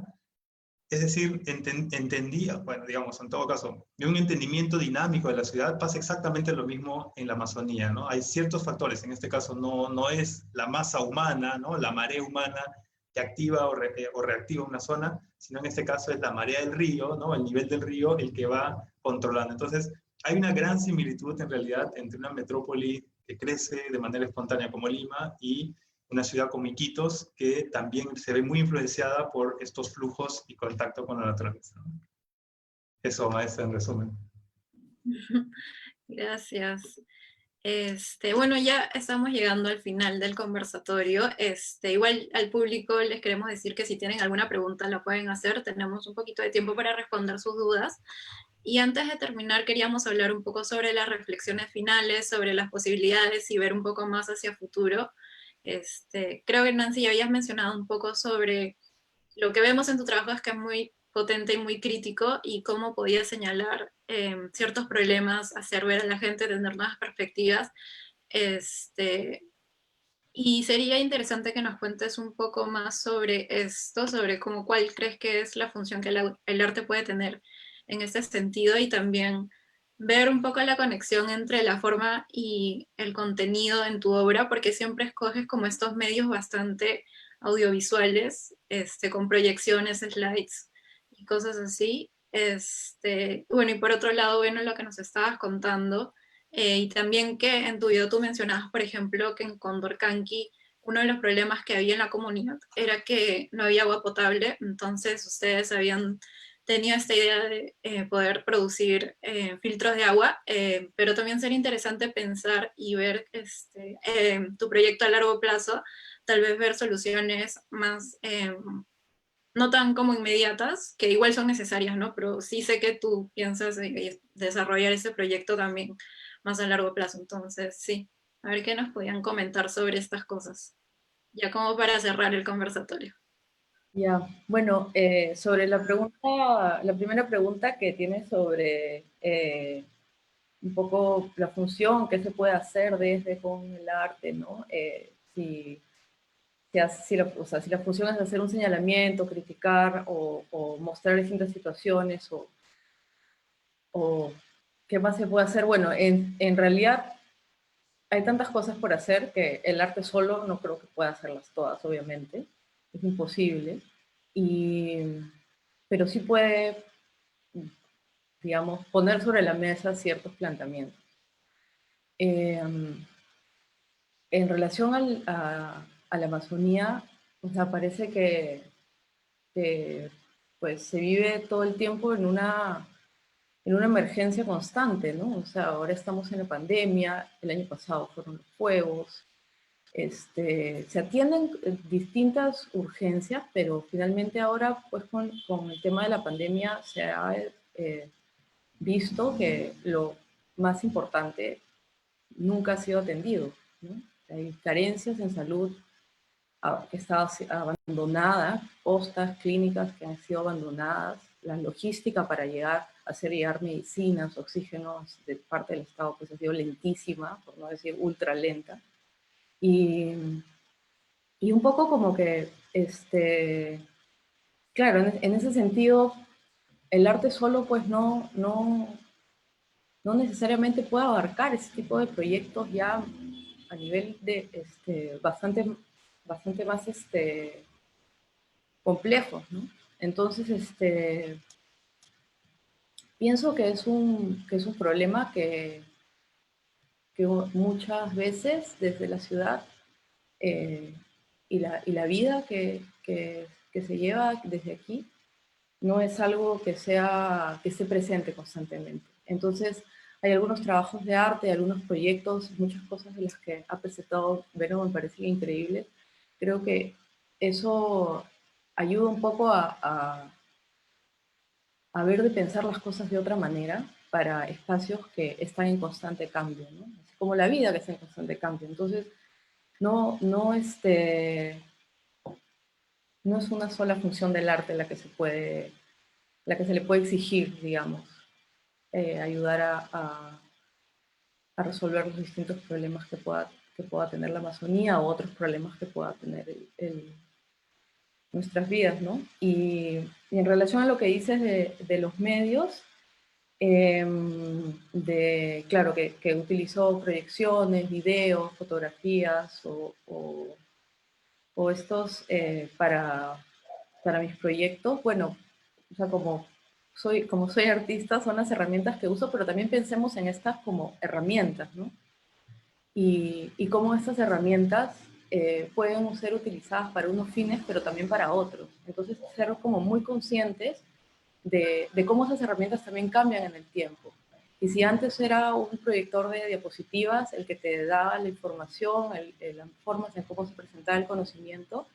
Es decir, entendía, bueno, digamos, en todo caso, de un entendimiento dinámico de la ciudad pasa exactamente lo mismo en la Amazonía, ¿no? Hay ciertos factores, en este caso no es la masa humana, ¿no? La marea humana que activa o reactiva una zona, sino en este caso es la marea del río, ¿no? El nivel del río el que va controlando. Entonces, hay una gran similitud en realidad entre una metrópoli que crece de manera espontánea como Lima y una ciudad como Iquitos, que también se ve muy influenciada por estos flujos y contacto con la naturaleza. Eso, maestra, en resumen. Gracias. Bueno, ya estamos llegando al final del conversatorio. Igual al público les queremos decir que si tienen alguna pregunta la pueden hacer. Tenemos un poquito de tiempo para responder sus dudas. Y antes de terminar, queríamos hablar un poco sobre las reflexiones finales, sobre las posibilidades y ver un poco más hacia futuro. Creo que Nancy ya habías mencionado un poco sobre lo que vemos en tu trabajo es que es muy potente y muy crítico y cómo podía señalar ciertos problemas, hacer ver a la gente, tener nuevas perspectivas. Y sería interesante que nos cuentes un poco más sobre esto, sobre cómo, cuál crees que es la función que el arte puede tener en este sentido y también ver un poco la conexión entre la forma y el contenido en tu obra, porque siempre escoges como estos medios bastante audiovisuales, con proyecciones, slides y cosas así. Bueno, y por otro lado, bueno, lo que nos estabas contando, y también que en tu video tú mencionabas, por ejemplo, que en Condorcanqui uno de los problemas que había en la comunidad era que no había agua potable, entonces ustedes habían tenido esta idea de poder producir filtros de agua, pero también sería interesante pensar y ver tu proyecto a largo plazo, tal vez ver soluciones más, no tan como inmediatas, que igual son necesarias, ¿no? Pero sí sé que tú piensas desarrollar ese proyecto también más a largo plazo, entonces sí, a ver qué nos podían comentar sobre estas cosas, ya como para cerrar el conversatorio. Ya, bueno, sobre la primera pregunta que tienes sobre un poco la función que se puede hacer desde con el arte, ¿no? O sea, si la función es hacer un señalamiento, criticar o mostrar distintas situaciones o qué más se puede hacer. Bueno, en realidad hay tantas cosas por hacer que el arte solo no creo que pueda hacerlas todas, obviamente. Es imposible. Pero sí puede, digamos, poner sobre la mesa ciertos planteamientos. En relación a la Amazonía, o sea, parece que pues se vive todo el tiempo en en una emergencia constante, ¿no? O sea, ahora estamos en la pandemia, el año pasado fueron los fuegos, se atienden distintas urgencias, pero finalmente ahora, pues con el tema de la pandemia se ha visto que lo más importante nunca ha sido atendido, ¿no? Hay carencias en salud que está abandonada, postas, clínicas que han sido abandonadas, la logística para hacer llegar medicinas, oxígenos de parte del Estado, pues ha sido lentísima, por no decir ultra lenta. Y un poco como que, claro, en ese sentido, el arte solo pues no necesariamente puede abarcar ese tipo de proyectos ya a nivel de bastante más complejos, ¿no? Entonces, pienso que es un problema que muchas veces desde la ciudad y la vida que se lleva desde aquí no es algo que esté presente constantemente. Entonces, hay algunos trabajos de arte, algunos proyectos, muchas cosas de las que ha presentado Vero me parecen increíbles. Creo que eso ayuda un poco a ver de pensar las cosas de otra manera para espacios que están en constante cambio, ¿no? Así como la vida que está en constante cambio. Entonces, no es una sola función del arte la que se le puede exigir, digamos, ayudar a resolver los distintos problemas que pueda tener la Amazonía o otros problemas que pueda tener nuestras vidas, ¿no? Y en relación a lo que dices de los medios, claro, que utilizo proyecciones, videos, fotografías o estos para mis proyectos, bueno, o sea, como soy artista, son las herramientas que uso, pero también pensemos en estas como herramientas, ¿no? Y cómo estas herramientas pueden ser utilizadas para unos fines, pero también para otros. Entonces, ser como muy conscientes de cómo esas herramientas también cambian en el tiempo. Y si antes era un proyector de diapositivas el que te daba la información, las formas en cómo se presentaba el conocimiento,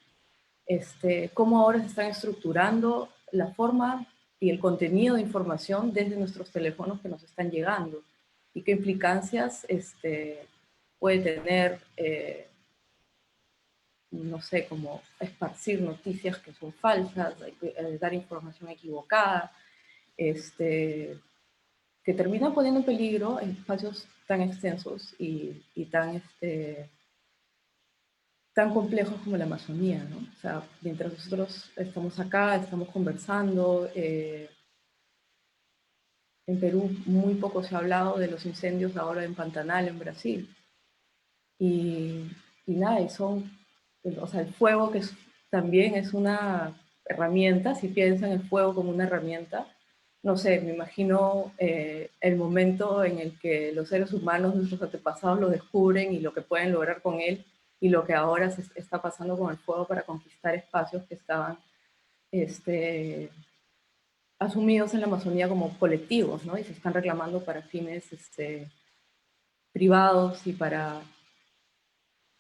cómo ahora se están estructurando la forma y el contenido de información desde nuestros teléfonos que nos están llegando y qué implicancias puede tener, no sé, como esparcir noticias que son falsas, dar información equivocada, que termina poniendo en peligro en espacios tan extensos y tan complejos como la Amazonía, ¿no? O sea, mientras nosotros estamos acá, estamos conversando, en Perú muy poco se ha hablado de los incendios ahora en Pantanal, en Brasil. Y nada, o sea, el fuego también es una herramienta, si piensan el fuego como una herramienta, no sé, me imagino el momento en el que los seres humanos, nuestros antepasados, lo descubren y lo que pueden lograr con él, y lo que ahora se está pasando con el fuego para conquistar espacios que estaban asumidos en la Amazonía como colectivos, ¿no? Y se están reclamando para fines privados y para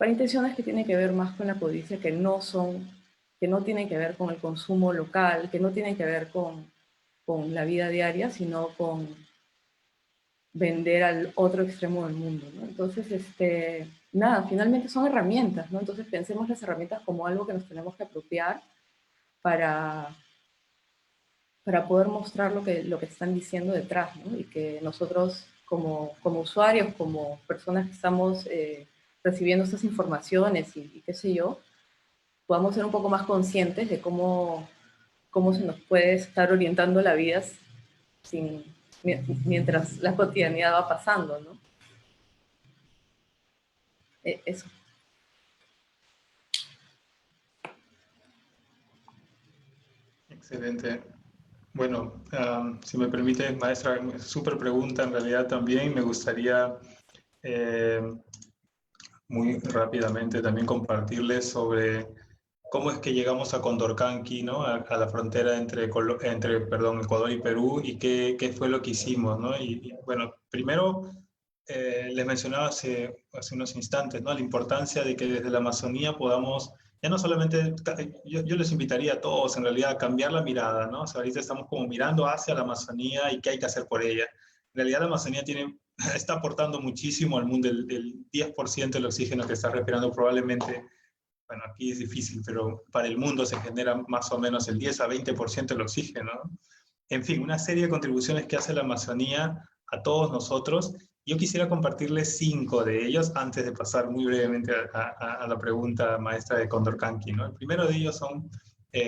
intenciones que tienen que ver más con la codicia, que no tienen que ver con el consumo local, que no tienen que ver con la vida diaria, sino con vender al otro extremo del mundo, ¿no? Entonces, nada, finalmente son herramientas, ¿no? Entonces pensemos las herramientas como algo que nos tenemos que apropiar para poder mostrar lo que están diciendo detrás, ¿no? Y que nosotros como usuarios, como personas que estamos recibiendo estas informaciones y qué sé yo, podamos ser un poco más conscientes de cómo se nos puede estar orientando la vida mientras la cotidianidad va pasando, ¿no? Eso. Excelente. Bueno, si me permite, maestra, súper pregunta en realidad también. Me gustaría muy rápidamente también compartirles sobre cómo es que llegamos a Condorcanqui, ¿no? A la frontera entre, Ecuador y Perú, y qué fue lo que hicimos, ¿no? Bueno, primero les mencionaba hace unos instantes, ¿no? La importancia de que desde la Amazonía podamos, ya no solamente, yo les invitaría a todos en realidad a cambiar la mirada, ¿no? O sea, ahorita estamos como mirando hacia la Amazonía y qué hay que hacer por ella. En realidad la Amazonía está aportando muchísimo al mundo, el 10% del oxígeno que está respirando probablemente. Bueno, aquí es difícil, pero para el mundo se genera más o menos el 10 a 20% del oxígeno, ¿no? En fin, una serie de contribuciones que hace la Amazonía a todos nosotros. Yo quisiera compartirles 5 de ellos antes de pasar muy brevemente a la pregunta maestra de Condorcanqui, ¿no? El primero de ellos son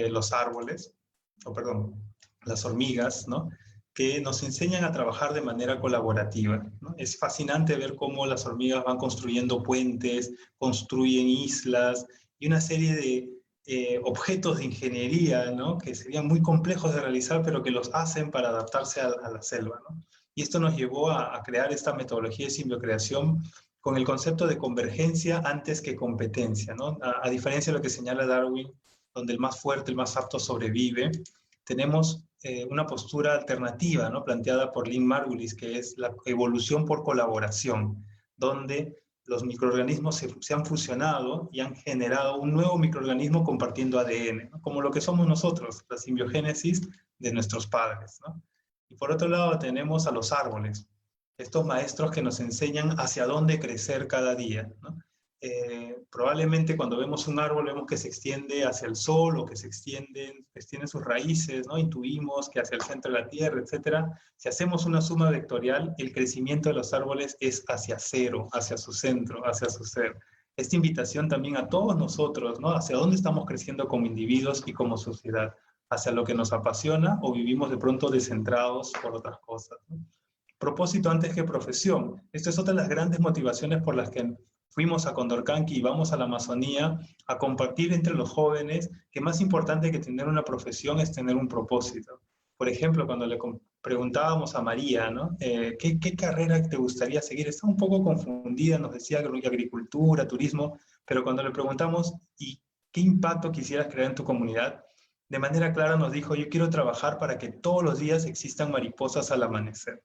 los árboles, las hormigas, ¿no? Que nos enseñan a trabajar de manera colaborativa, ¿no? Es fascinante ver cómo las hormigas van construyendo puentes, construyen islas y una serie de objetos de ingeniería, ¿no? Que serían muy complejos de realizar, pero que los hacen para adaptarse a la selva, ¿no? Y esto nos llevó a crear esta metodología de simbiocreación con el concepto de convergencia antes que competencia, ¿no? A diferencia de lo que señala Darwin, donde el más fuerte, el más apto sobrevive, tenemos una postura alternativa, ¿no? Planteada por Lynn Margulis, que es la evolución por colaboración, donde los microorganismos se han fusionado y han generado un nuevo microorganismo compartiendo ADN, ¿no? Como lo que somos nosotros, la simbiogénesis de nuestros padres, ¿no? Y por otro lado tenemos a los árboles, estos maestros que nos enseñan hacia dónde crecer cada día, ¿no? Probablemente cuando vemos un árbol vemos que se extiende hacia el sol o que se extienden sus raíces, ¿no? Intuimos que hacia el centro de la tierra, etc. Si hacemos una suma vectorial, el crecimiento de los árboles es hacia cero, hacia su centro, hacia su ser. Esta invitación también a todos nosotros, ¿no? Hacia dónde estamos creciendo como individuos y como sociedad, hacia lo que nos apasiona o vivimos de pronto descentrados por otras cosas, ¿no? Propósito antes que profesión. Esta es otra de las grandes motivaciones por las que fuimos a Condorcanqui y vamos a la Amazonía a compartir entre los jóvenes que más importante que tener una profesión es tener un propósito. Por ejemplo, cuando le preguntábamos a María, ¿no? ¿Qué carrera te gustaría seguir? Estaba un poco confundida, nos decía que agricultura, turismo, pero cuando le preguntamos, ¿y qué impacto quisieras crear en tu comunidad? De manera clara nos dijo, yo quiero trabajar para que todos los días existan mariposas al amanecer.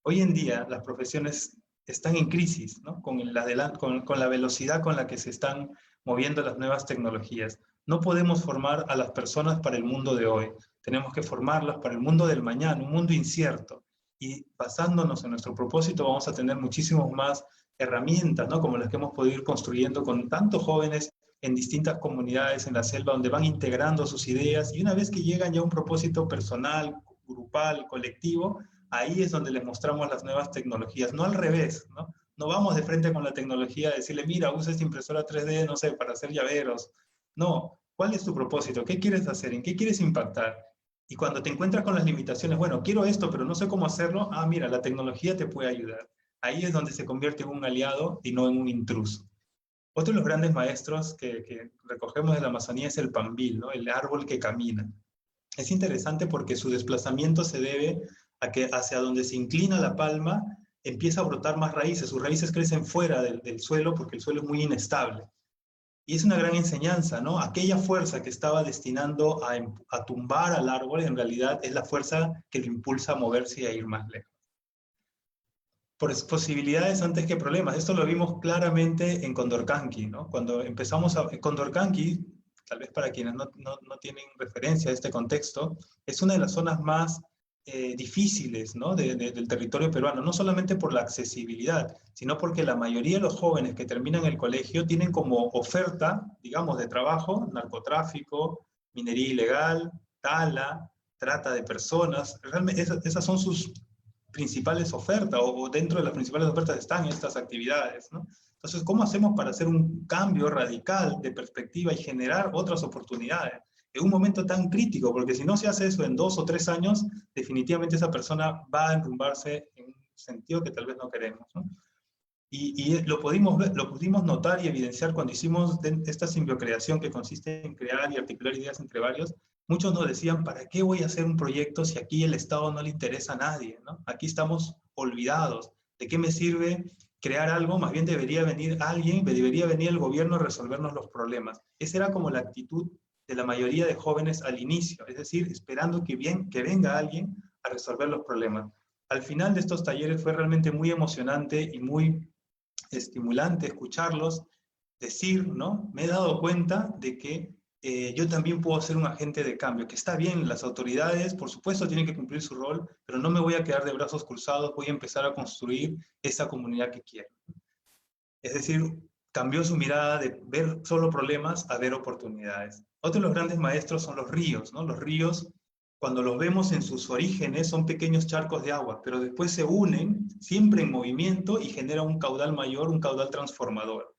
Hoy en día las profesiones están en crisis, ¿no? Con la velocidad con la que se están moviendo las nuevas tecnologías. No podemos formar a las personas para el mundo de hoy. Tenemos que formarlas para el mundo del mañana, un mundo incierto. Y basándonos en nuestro propósito vamos a tener muchísimas más herramientas, ¿no? Como las que hemos podido ir construyendo con tantos jóvenes en distintas comunidades en la selva, donde van integrando sus ideas y una vez que llegan ya a un propósito personal, grupal, colectivo, ahí es donde les mostramos las nuevas tecnologías, no al revés, ¿no? No vamos de frente con la tecnología a decirle, mira, usa esta impresora 3D, no sé, para hacer llaveros. No, ¿cuál es tu propósito? ¿Qué quieres hacer? ¿En qué quieres impactar? Y cuando te encuentras con las limitaciones, bueno, quiero esto, pero no sé cómo hacerlo, mira, la tecnología te puede ayudar. Ahí es donde se convierte en un aliado y no en un intruso. Otro de los grandes maestros que recogemos de la Amazonía es el pambil, ¿no? El árbol que camina. Es interesante porque su desplazamiento se debe a que hacia donde se inclina la palma empieza a brotar más raíces. Sus raíces crecen fuera del suelo porque el suelo es muy inestable. Y es una gran enseñanza, ¿no? Aquella fuerza que estaba destinando a tumbar al árbol, en realidad es la fuerza que lo impulsa a moverse y a ir más lejos. Por posibilidades antes que problemas. Esto lo vimos claramente en Condorcanqui, ¿no? Cuando empezamos en Condorcanqui, tal vez para quienes no tienen referencia a este contexto, es una de las zonas más difíciles, ¿no? del territorio peruano, no solamente por la accesibilidad, sino porque la mayoría de los jóvenes que terminan el colegio tienen como oferta, digamos, de trabajo, narcotráfico, minería ilegal, tala, trata de personas. Realmente esas son sus principales ofertas, o dentro de las principales ofertas están estas actividades, ¿no? Entonces, ¿cómo hacemos para hacer un cambio radical de perspectiva y generar otras oportunidades en un momento tan crítico? Porque si no se hace eso en 2 o 3 años, definitivamente esa persona va a enrumbarse en un sentido que tal vez no queremos, ¿no? Y lo pudimos notar y evidenciar cuando hicimos esta simbiocreación que consiste en crear y articular ideas entre varios. Muchos nos decían, ¿para qué voy a hacer un proyecto si aquí el Estado no le interesa a nadie, ¿no? Aquí estamos olvidados. ¿De qué me sirve crear algo, más bien debería venir alguien, debería venir el gobierno a resolvernos los problemas. Esa era como la actitud de la mayoría de jóvenes al inicio, es decir, esperando que venga alguien a resolver los problemas. Al final de estos talleres fue realmente muy emocionante y muy estimulante escucharlos decir, ¿no? Me he dado cuenta de que yo también puedo ser un agente de cambio, que está bien, las autoridades, por supuesto, tienen que cumplir su rol, pero no me voy a quedar de brazos cruzados, voy a empezar a construir esa comunidad que quiero. Es decir, cambió su mirada de ver solo problemas a ver oportunidades. Otro de los grandes maestros son los ríos, ¿no? Los ríos, cuando los vemos en sus orígenes, son pequeños charcos de agua, pero después se unen, siempre en movimiento, y generan un caudal mayor, un caudal transformador.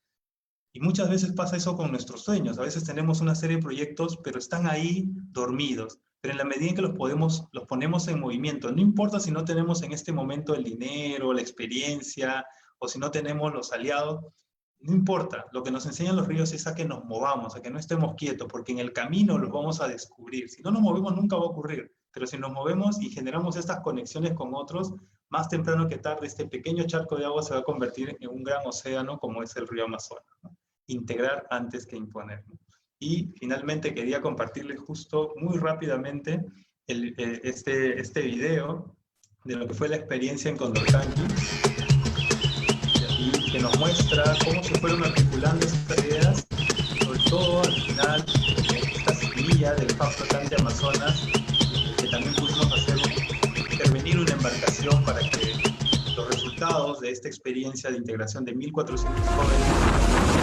Y muchas veces pasa eso con nuestros sueños. A veces tenemos una serie de proyectos, pero están ahí dormidos. Pero en la medida en que los ponemos en movimiento, no importa si no tenemos en este momento el dinero, la experiencia, o si no tenemos los aliados, no importa. Lo que nos enseñan los ríos es a que nos movamos, a que no estemos quietos, porque en el camino los vamos a descubrir. Si no nos movemos, nunca va a ocurrir. Pero si nos movemos y generamos estas conexiones con otros, más temprano que tarde, este pequeño charco de agua se va a convertir en un gran océano como es el río Amazonas, ¿no? Integrar antes que imponer. Y finalmente quería compartirles justo muy rápidamente este video de lo que fue la experiencia en Condorcanqui, y que nos muestra cómo se fueron articulando estas ideas, sobre todo al final esta semilla del FAB flotante Amazonas, que también pudimos intervenir una embarcación para que los resultados de esta experiencia de integración de 1.400 jóvenes locales.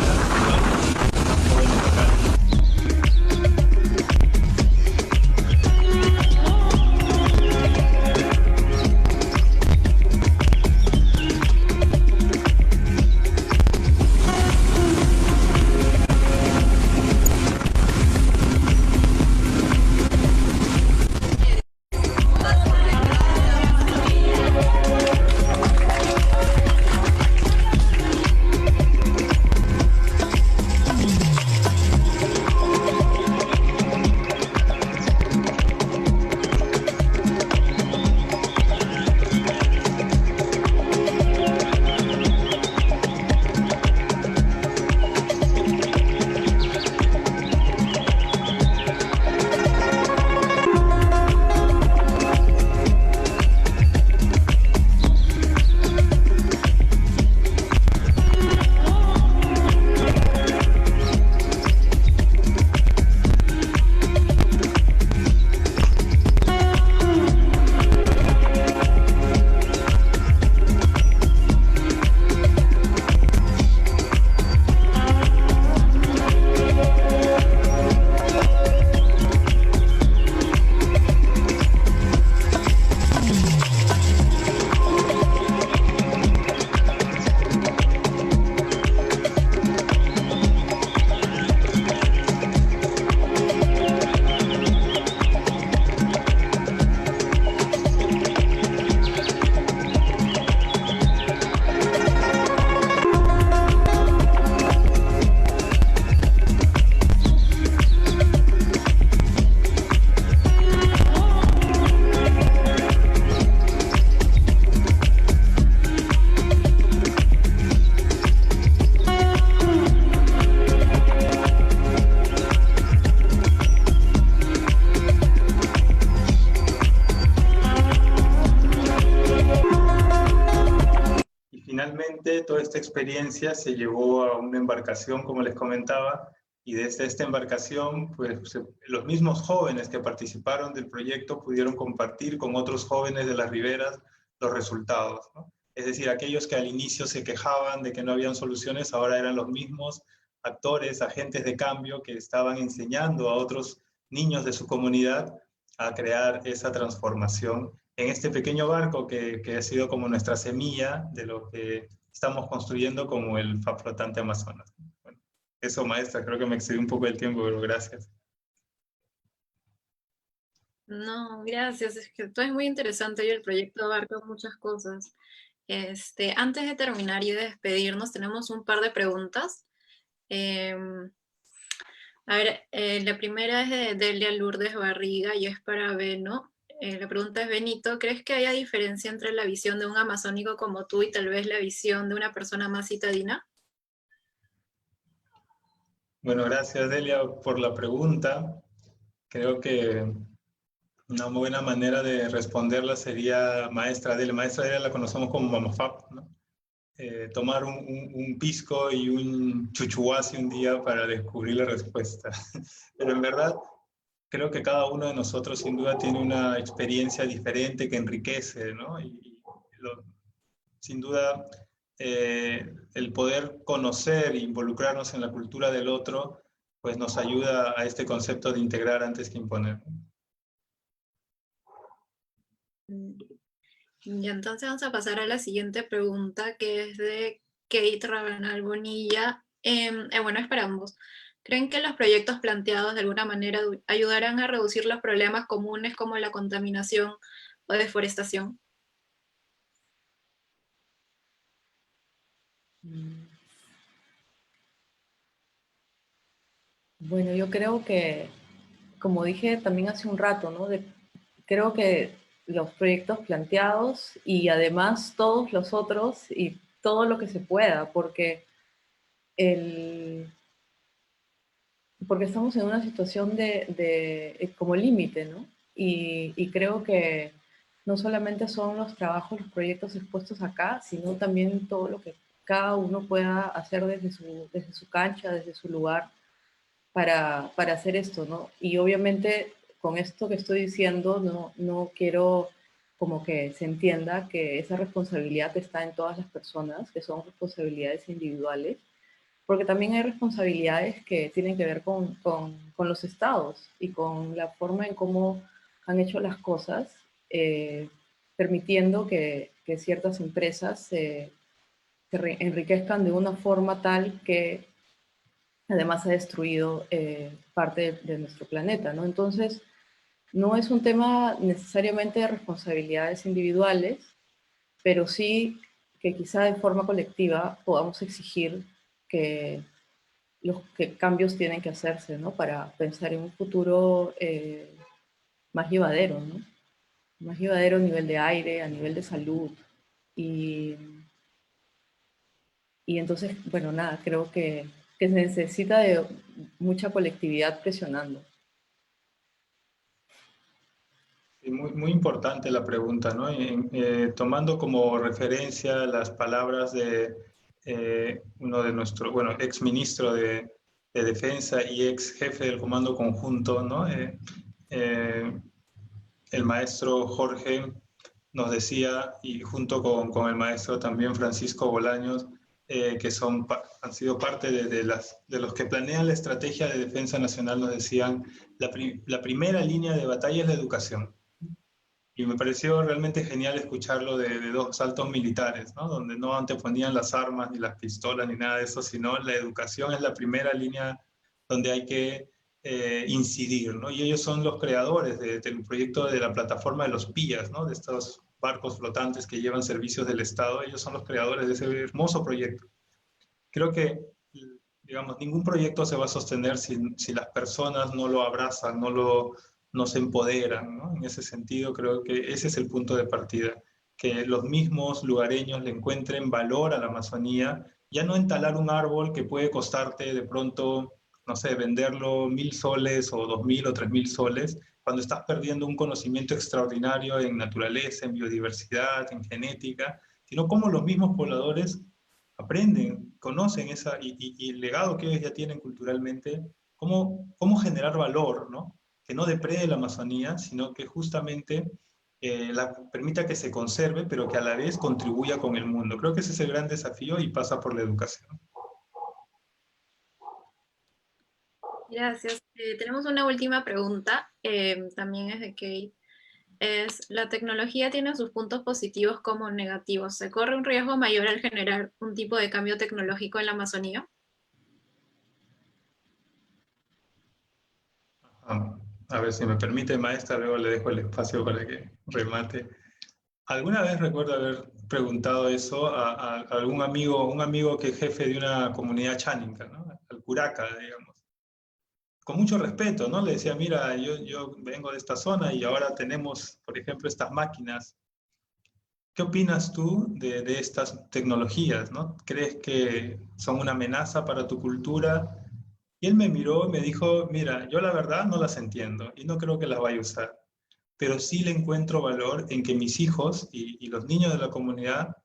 Finalmente, toda esta experiencia se llevó a una embarcación, como les comentaba, y desde esta embarcación, pues los mismos jóvenes que participaron del proyecto pudieron compartir con otros jóvenes de las riberas los resultados, ¿no? Es decir, aquellos que al inicio se quejaban de que no habían soluciones, ahora eran los mismos actores, agentes de cambio que estaban enseñando a otros niños de su comunidad a crear esa transformación en este pequeño barco que ha sido como nuestra semilla de lo que estamos construyendo como el FAB flotante Amazonas. Bueno, eso, maestra, creo que me excedí un poco del tiempo, pero gracias. No, gracias, es que todo es muy interesante y el proyecto abarca muchas cosas. Antes de terminar y de despedirnos, tenemos un par de preguntas. A ver, la primera es de Delia Lourdes Barriga y es para Beno. la pregunta es, Benito, ¿crees que haya diferencia entre la visión de un amazónico como tú y tal vez la visión de una persona más citadina? Bueno, gracias Delia por la pregunta. Creo que una buena manera de responderla sería Maestra Delia. Maestra Delia la conocemos como Mama Fab, ¿no? Tomar un pisco y un chuchuasi un día para descubrir la respuesta. Pero en verdad, creo que cada uno de nosotros sin duda tiene una experiencia diferente que enriquece, ¿no? Sin duda, el poder conocer e involucrarnos en la cultura del otro, pues nos ayuda a este concepto de integrar antes que imponer. Y entonces vamos a pasar a la siguiente pregunta, que es de Kate Rabanal Bonilla. Bueno, es para ambos. ¿Creen que los proyectos planteados de alguna manera ayudarán a reducir los problemas comunes como la contaminación o deforestación? Bueno, yo creo que, como dije también hace un rato, ¿no? Creo que los proyectos planteados y además todos los otros y todo lo que se pueda, el, porque estamos en una situación como límite, ¿no? Y creo que no solamente son los trabajos, los proyectos expuestos acá, sino también todo lo que cada uno pueda hacer desde su cancha, desde su lugar, para hacer esto, ¿no? Y obviamente con esto que estoy diciendo no quiero como que se entienda que esa responsabilidad está en todas las personas, que son responsabilidades individuales, porque también hay responsabilidades que tienen que ver con los estados y con la forma en cómo han hecho las cosas, permitiendo que ciertas empresas se enriquezcan de una forma tal que además ha destruido parte de nuestro planeta, ¿no? Entonces, no es un tema necesariamente de responsabilidades individuales, pero sí que quizá de forma colectiva podamos exigir que los cambios tienen que hacerse, ¿no? Para pensar en un futuro más llevadero, ¿no? Más llevadero a nivel de aire, a nivel de salud. Y, y entonces, bueno, nada, creo que se necesita de mucha colectividad presionando. Sí, muy importante la pregunta, ¿no? Tomando como referencia las palabras de uno de nuestros, bueno, ex ministro de Defensa y ex jefe del Comando Conjunto, ¿no? Eh, el maestro Jorge nos decía, y junto con el maestro también Francisco Bolaños, que han sido parte de los que planean la estrategia de defensa nacional, nos decían, la primera línea de batalla es la educación. Y me pareció realmente genial escucharlo de dos altos militares, ¿no? Donde no anteponían las armas, ni las pistolas, ni nada de eso, sino la educación es la primera línea donde hay que incidir, ¿no? Y ellos son los creadores del proyecto de la plataforma de los PIAs, ¿no? De estos barcos flotantes que llevan servicios del Estado. Ellos son los creadores de ese hermoso proyecto. Creo que, digamos, ningún proyecto se va a sostener si las personas no lo abrazan, no se empoderan, ¿no? En ese sentido, creo que ese es el punto de partida, que los mismos lugareños le encuentren valor a la Amazonía, ya no entalar un árbol que puede costarte de pronto, no sé, venderlo 1.000 soles o 2.000 o 3.000 soles, cuando estás perdiendo un conocimiento extraordinario en naturaleza, en biodiversidad, en genética, sino cómo los mismos pobladores aprenden, conocen y el legado que ellos ya tienen culturalmente, cómo generar valor, ¿no? Que no deprede la Amazonía, sino que justamente permita que se conserve, pero que a la vez contribuya con el mundo. Creo que ese es el gran desafío y pasa por la educación. Gracias. Tenemos una última pregunta, también es de Kate. ¿La tecnología tiene sus puntos positivos como negativos? ¿Se corre un riesgo mayor al generar un tipo de cambio tecnológico en la Amazonía? A ver si me permite, maestra, luego le dejo el espacio para que remate. Alguna vez recuerdo haber preguntado eso a algún amigo, un amigo que es jefe de una comunidad chánica, ¿no? Al curaca, digamos. con mucho respeto, ¿no? Le decía, mira, yo vengo de esta zona y ahora tenemos, por ejemplo, estas máquinas. ¿Qué opinas tú de estas tecnologías, ¿no? ¿Crees que son una amenaza para tu cultura? Y él me miró y me dijo, mira, yo la verdad no las entiendo y no creo que las vaya a usar, pero sí le encuentro valor en que mis hijos y los niños de la comunidad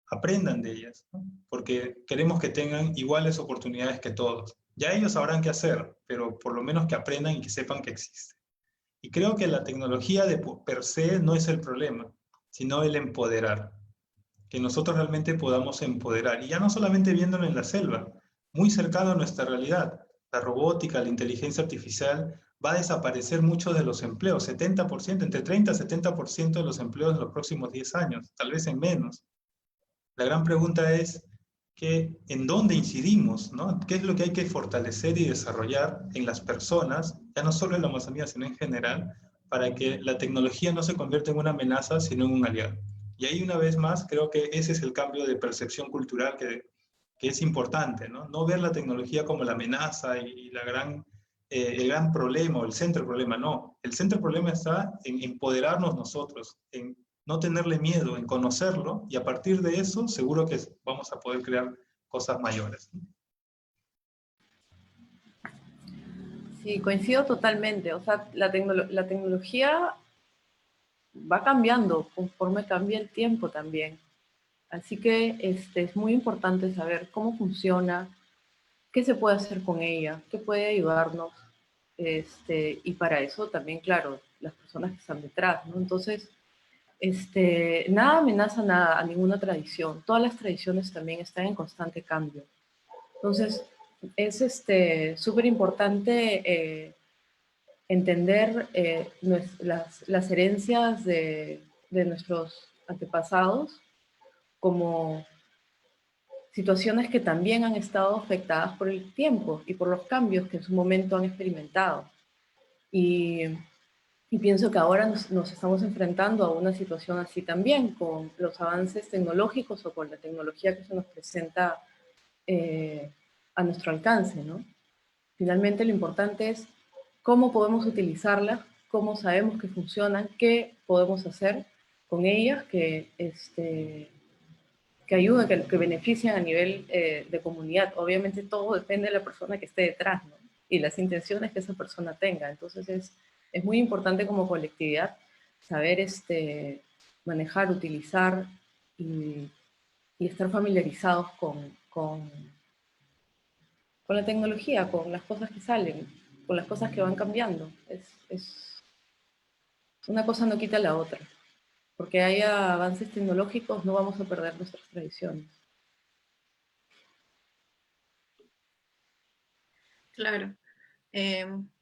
aprendan de ellas, ¿no? Porque queremos que tengan iguales oportunidades que todos. Ya ellos sabrán qué hacer, pero por lo menos que aprendan y que sepan que existe. Y creo que la tecnología de per se no es el problema, sino el empoderar, que nosotros realmente podamos empoderar. Y ya no solamente viéndolo en la selva, muy cercano a nuestra realidad. La robótica, la inteligencia artificial, va a desaparecer muchos de los empleos, 70%, entre 30 y 70% de los empleos en los próximos 10 años, tal vez en menos. La gran pregunta es en dónde incidimos, ¿no? ¿Qué es lo que hay que fortalecer y desarrollar en las personas, ya no solo en la Amazonía, sino en general, para que la tecnología no se convierta en una amenaza, sino en un aliado? Y ahí una vez más creo que ese es el cambio de percepción cultural que es importante, ¿no? No ver la tecnología como la amenaza y el gran problema o el centro del problema, no. El centro del problema está en empoderarnos nosotros, en no tenerle miedo, en conocerlo, y a partir de eso seguro que vamos a poder crear cosas mayores. Sí, coincido totalmente. O sea, la tecnología va cambiando conforme cambia el tiempo también. Así que es muy importante saber cómo funciona, qué se puede hacer con ella, qué puede ayudarnos. Y para eso también, claro, las personas que están detrás, ¿no? Entonces, nada amenaza nada, a ninguna tradición. Todas las tradiciones también están en constante cambio. Entonces, es súper importante entender las herencias de nuestros antepasados como situaciones que también han estado afectadas por el tiempo y por los cambios que en su momento han experimentado. Y pienso que ahora nos estamos enfrentando a una situación así también, con los avances tecnológicos o con la tecnología que se nos presenta a nuestro alcance, ¿no? Finalmente lo importante es cómo podemos utilizarlas, cómo sabemos que funcionan, qué podemos hacer con ellas que ayuden, que benefician a nivel de comunidad. Obviamente todo depende de la persona que esté detrás, ¿no? Y las intenciones que esa persona tenga. Entonces es muy importante como colectividad saber manejar, utilizar y estar familiarizados con la tecnología, con las cosas que salen, con las cosas que van cambiando. Una cosa no quita la otra. Porque haya avances tecnológicos, no vamos a perder nuestras tradiciones. Claro.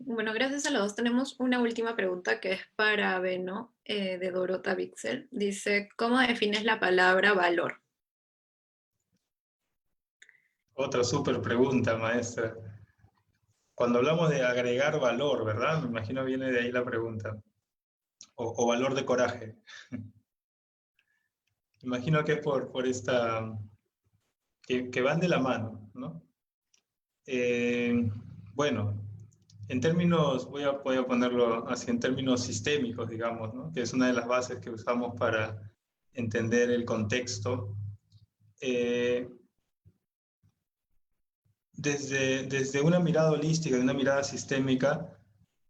Bueno, gracias a los dos. Tenemos una última pregunta que es para Beno, de Dorota Bixel. Dice, ¿cómo defines la palabra valor? Otra súper pregunta, maestra. Cuando hablamos de agregar valor, ¿verdad? Me imagino viene de ahí la pregunta. O valor de coraje. Imagino que es por esta, que van de la mano, ¿no? Bueno, en términos, voy a ponerlo así, en términos sistémicos, digamos, ¿no? Que es una de las bases que usamos para entender el contexto. Desde una mirada holística, de una mirada sistémica,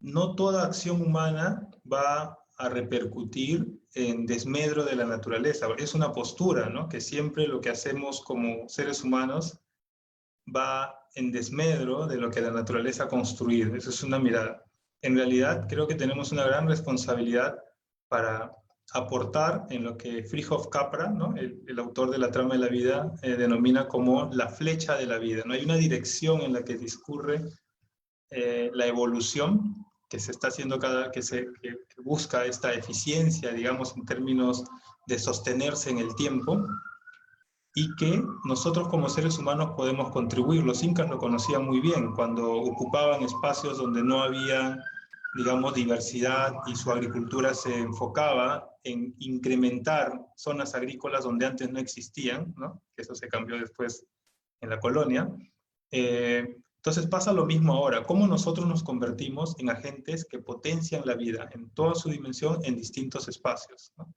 no toda acción humana va a repercutir en desmedro de la naturaleza. Es una postura, ¿no? Que siempre lo que hacemos como seres humanos va en desmedro de lo que la naturaleza ha construido. Eso es una mirada. En realidad, creo que tenemos una gran responsabilidad para aportar en lo que Fritjof Capra, ¿no? el autor de La trama de la vida, denomina como la flecha de la vida. ¿No? Hay una dirección en la que discurre la evolución que se está haciendo que busca esta eficiencia, digamos, en términos de sostenerse en el tiempo, y que nosotros como seres humanos podemos contribuir. Los incas lo conocían muy bien cuando ocupaban espacios donde no había, digamos, diversidad, y su agricultura se enfocaba en incrementar zonas agrícolas donde antes no existían, ¿no? Eso se cambió después en la colonia. Entonces pasa lo mismo ahora, cómo nosotros nos convertimos en agentes que potencian la vida en toda su dimensión en distintos espacios, ¿no?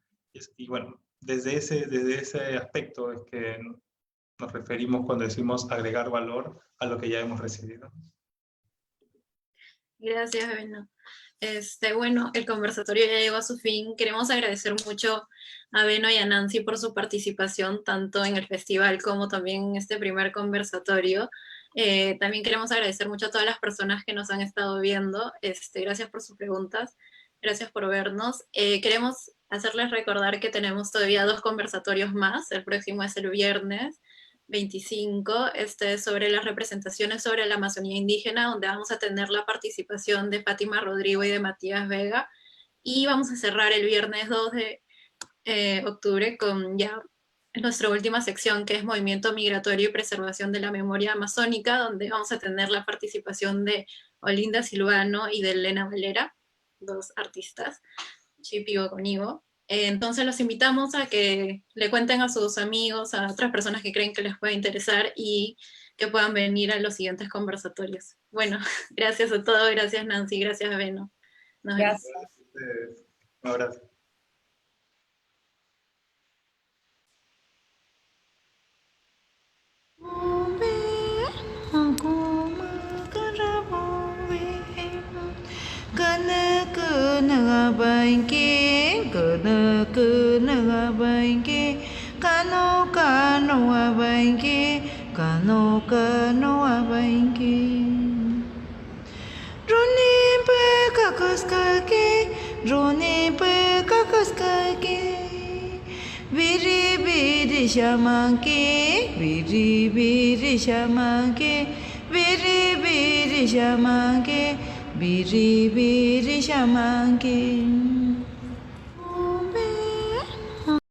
Y bueno, desde ese aspecto es que nos referimos cuando decimos agregar valor a lo que ya hemos recibido. Gracias, Beno. Bueno, el conversatorio ya llegó a su fin. Queremos agradecer mucho a Beno y a Nancy por su participación, tanto en el festival como también en este primer conversatorio. También queremos agradecer mucho a todas las personas que nos han estado viendo. Gracias por sus preguntas, gracias por vernos. Queremos hacerles recordar que tenemos todavía 2 conversatorios más. El próximo es el viernes 25, sobre las representaciones sobre la Amazonía indígena, donde vamos a tener la participación de Fátima Rodrigo y de Matías Vega. Y vamos a cerrar el viernes 2 de octubre con ya nuestra última sección, que es Movimiento Migratorio y Preservación de la Memoria Amazónica, donde vamos a tener la participación de Olinda Silvano y de Elena Valera, 2 artistas, Chipigo con Ivo. Entonces los invitamos a que le cuenten a sus amigos, a otras personas que creen que les pueda interesar y que puedan venir a los siguientes conversatorios. Bueno, gracias a todos, gracias Nancy, gracias Beno. Nos vemos. Gracias. Un abrazo. Biri biri shamanke, biri biri shamanke, biri biri shamanke, biri biri shamanke.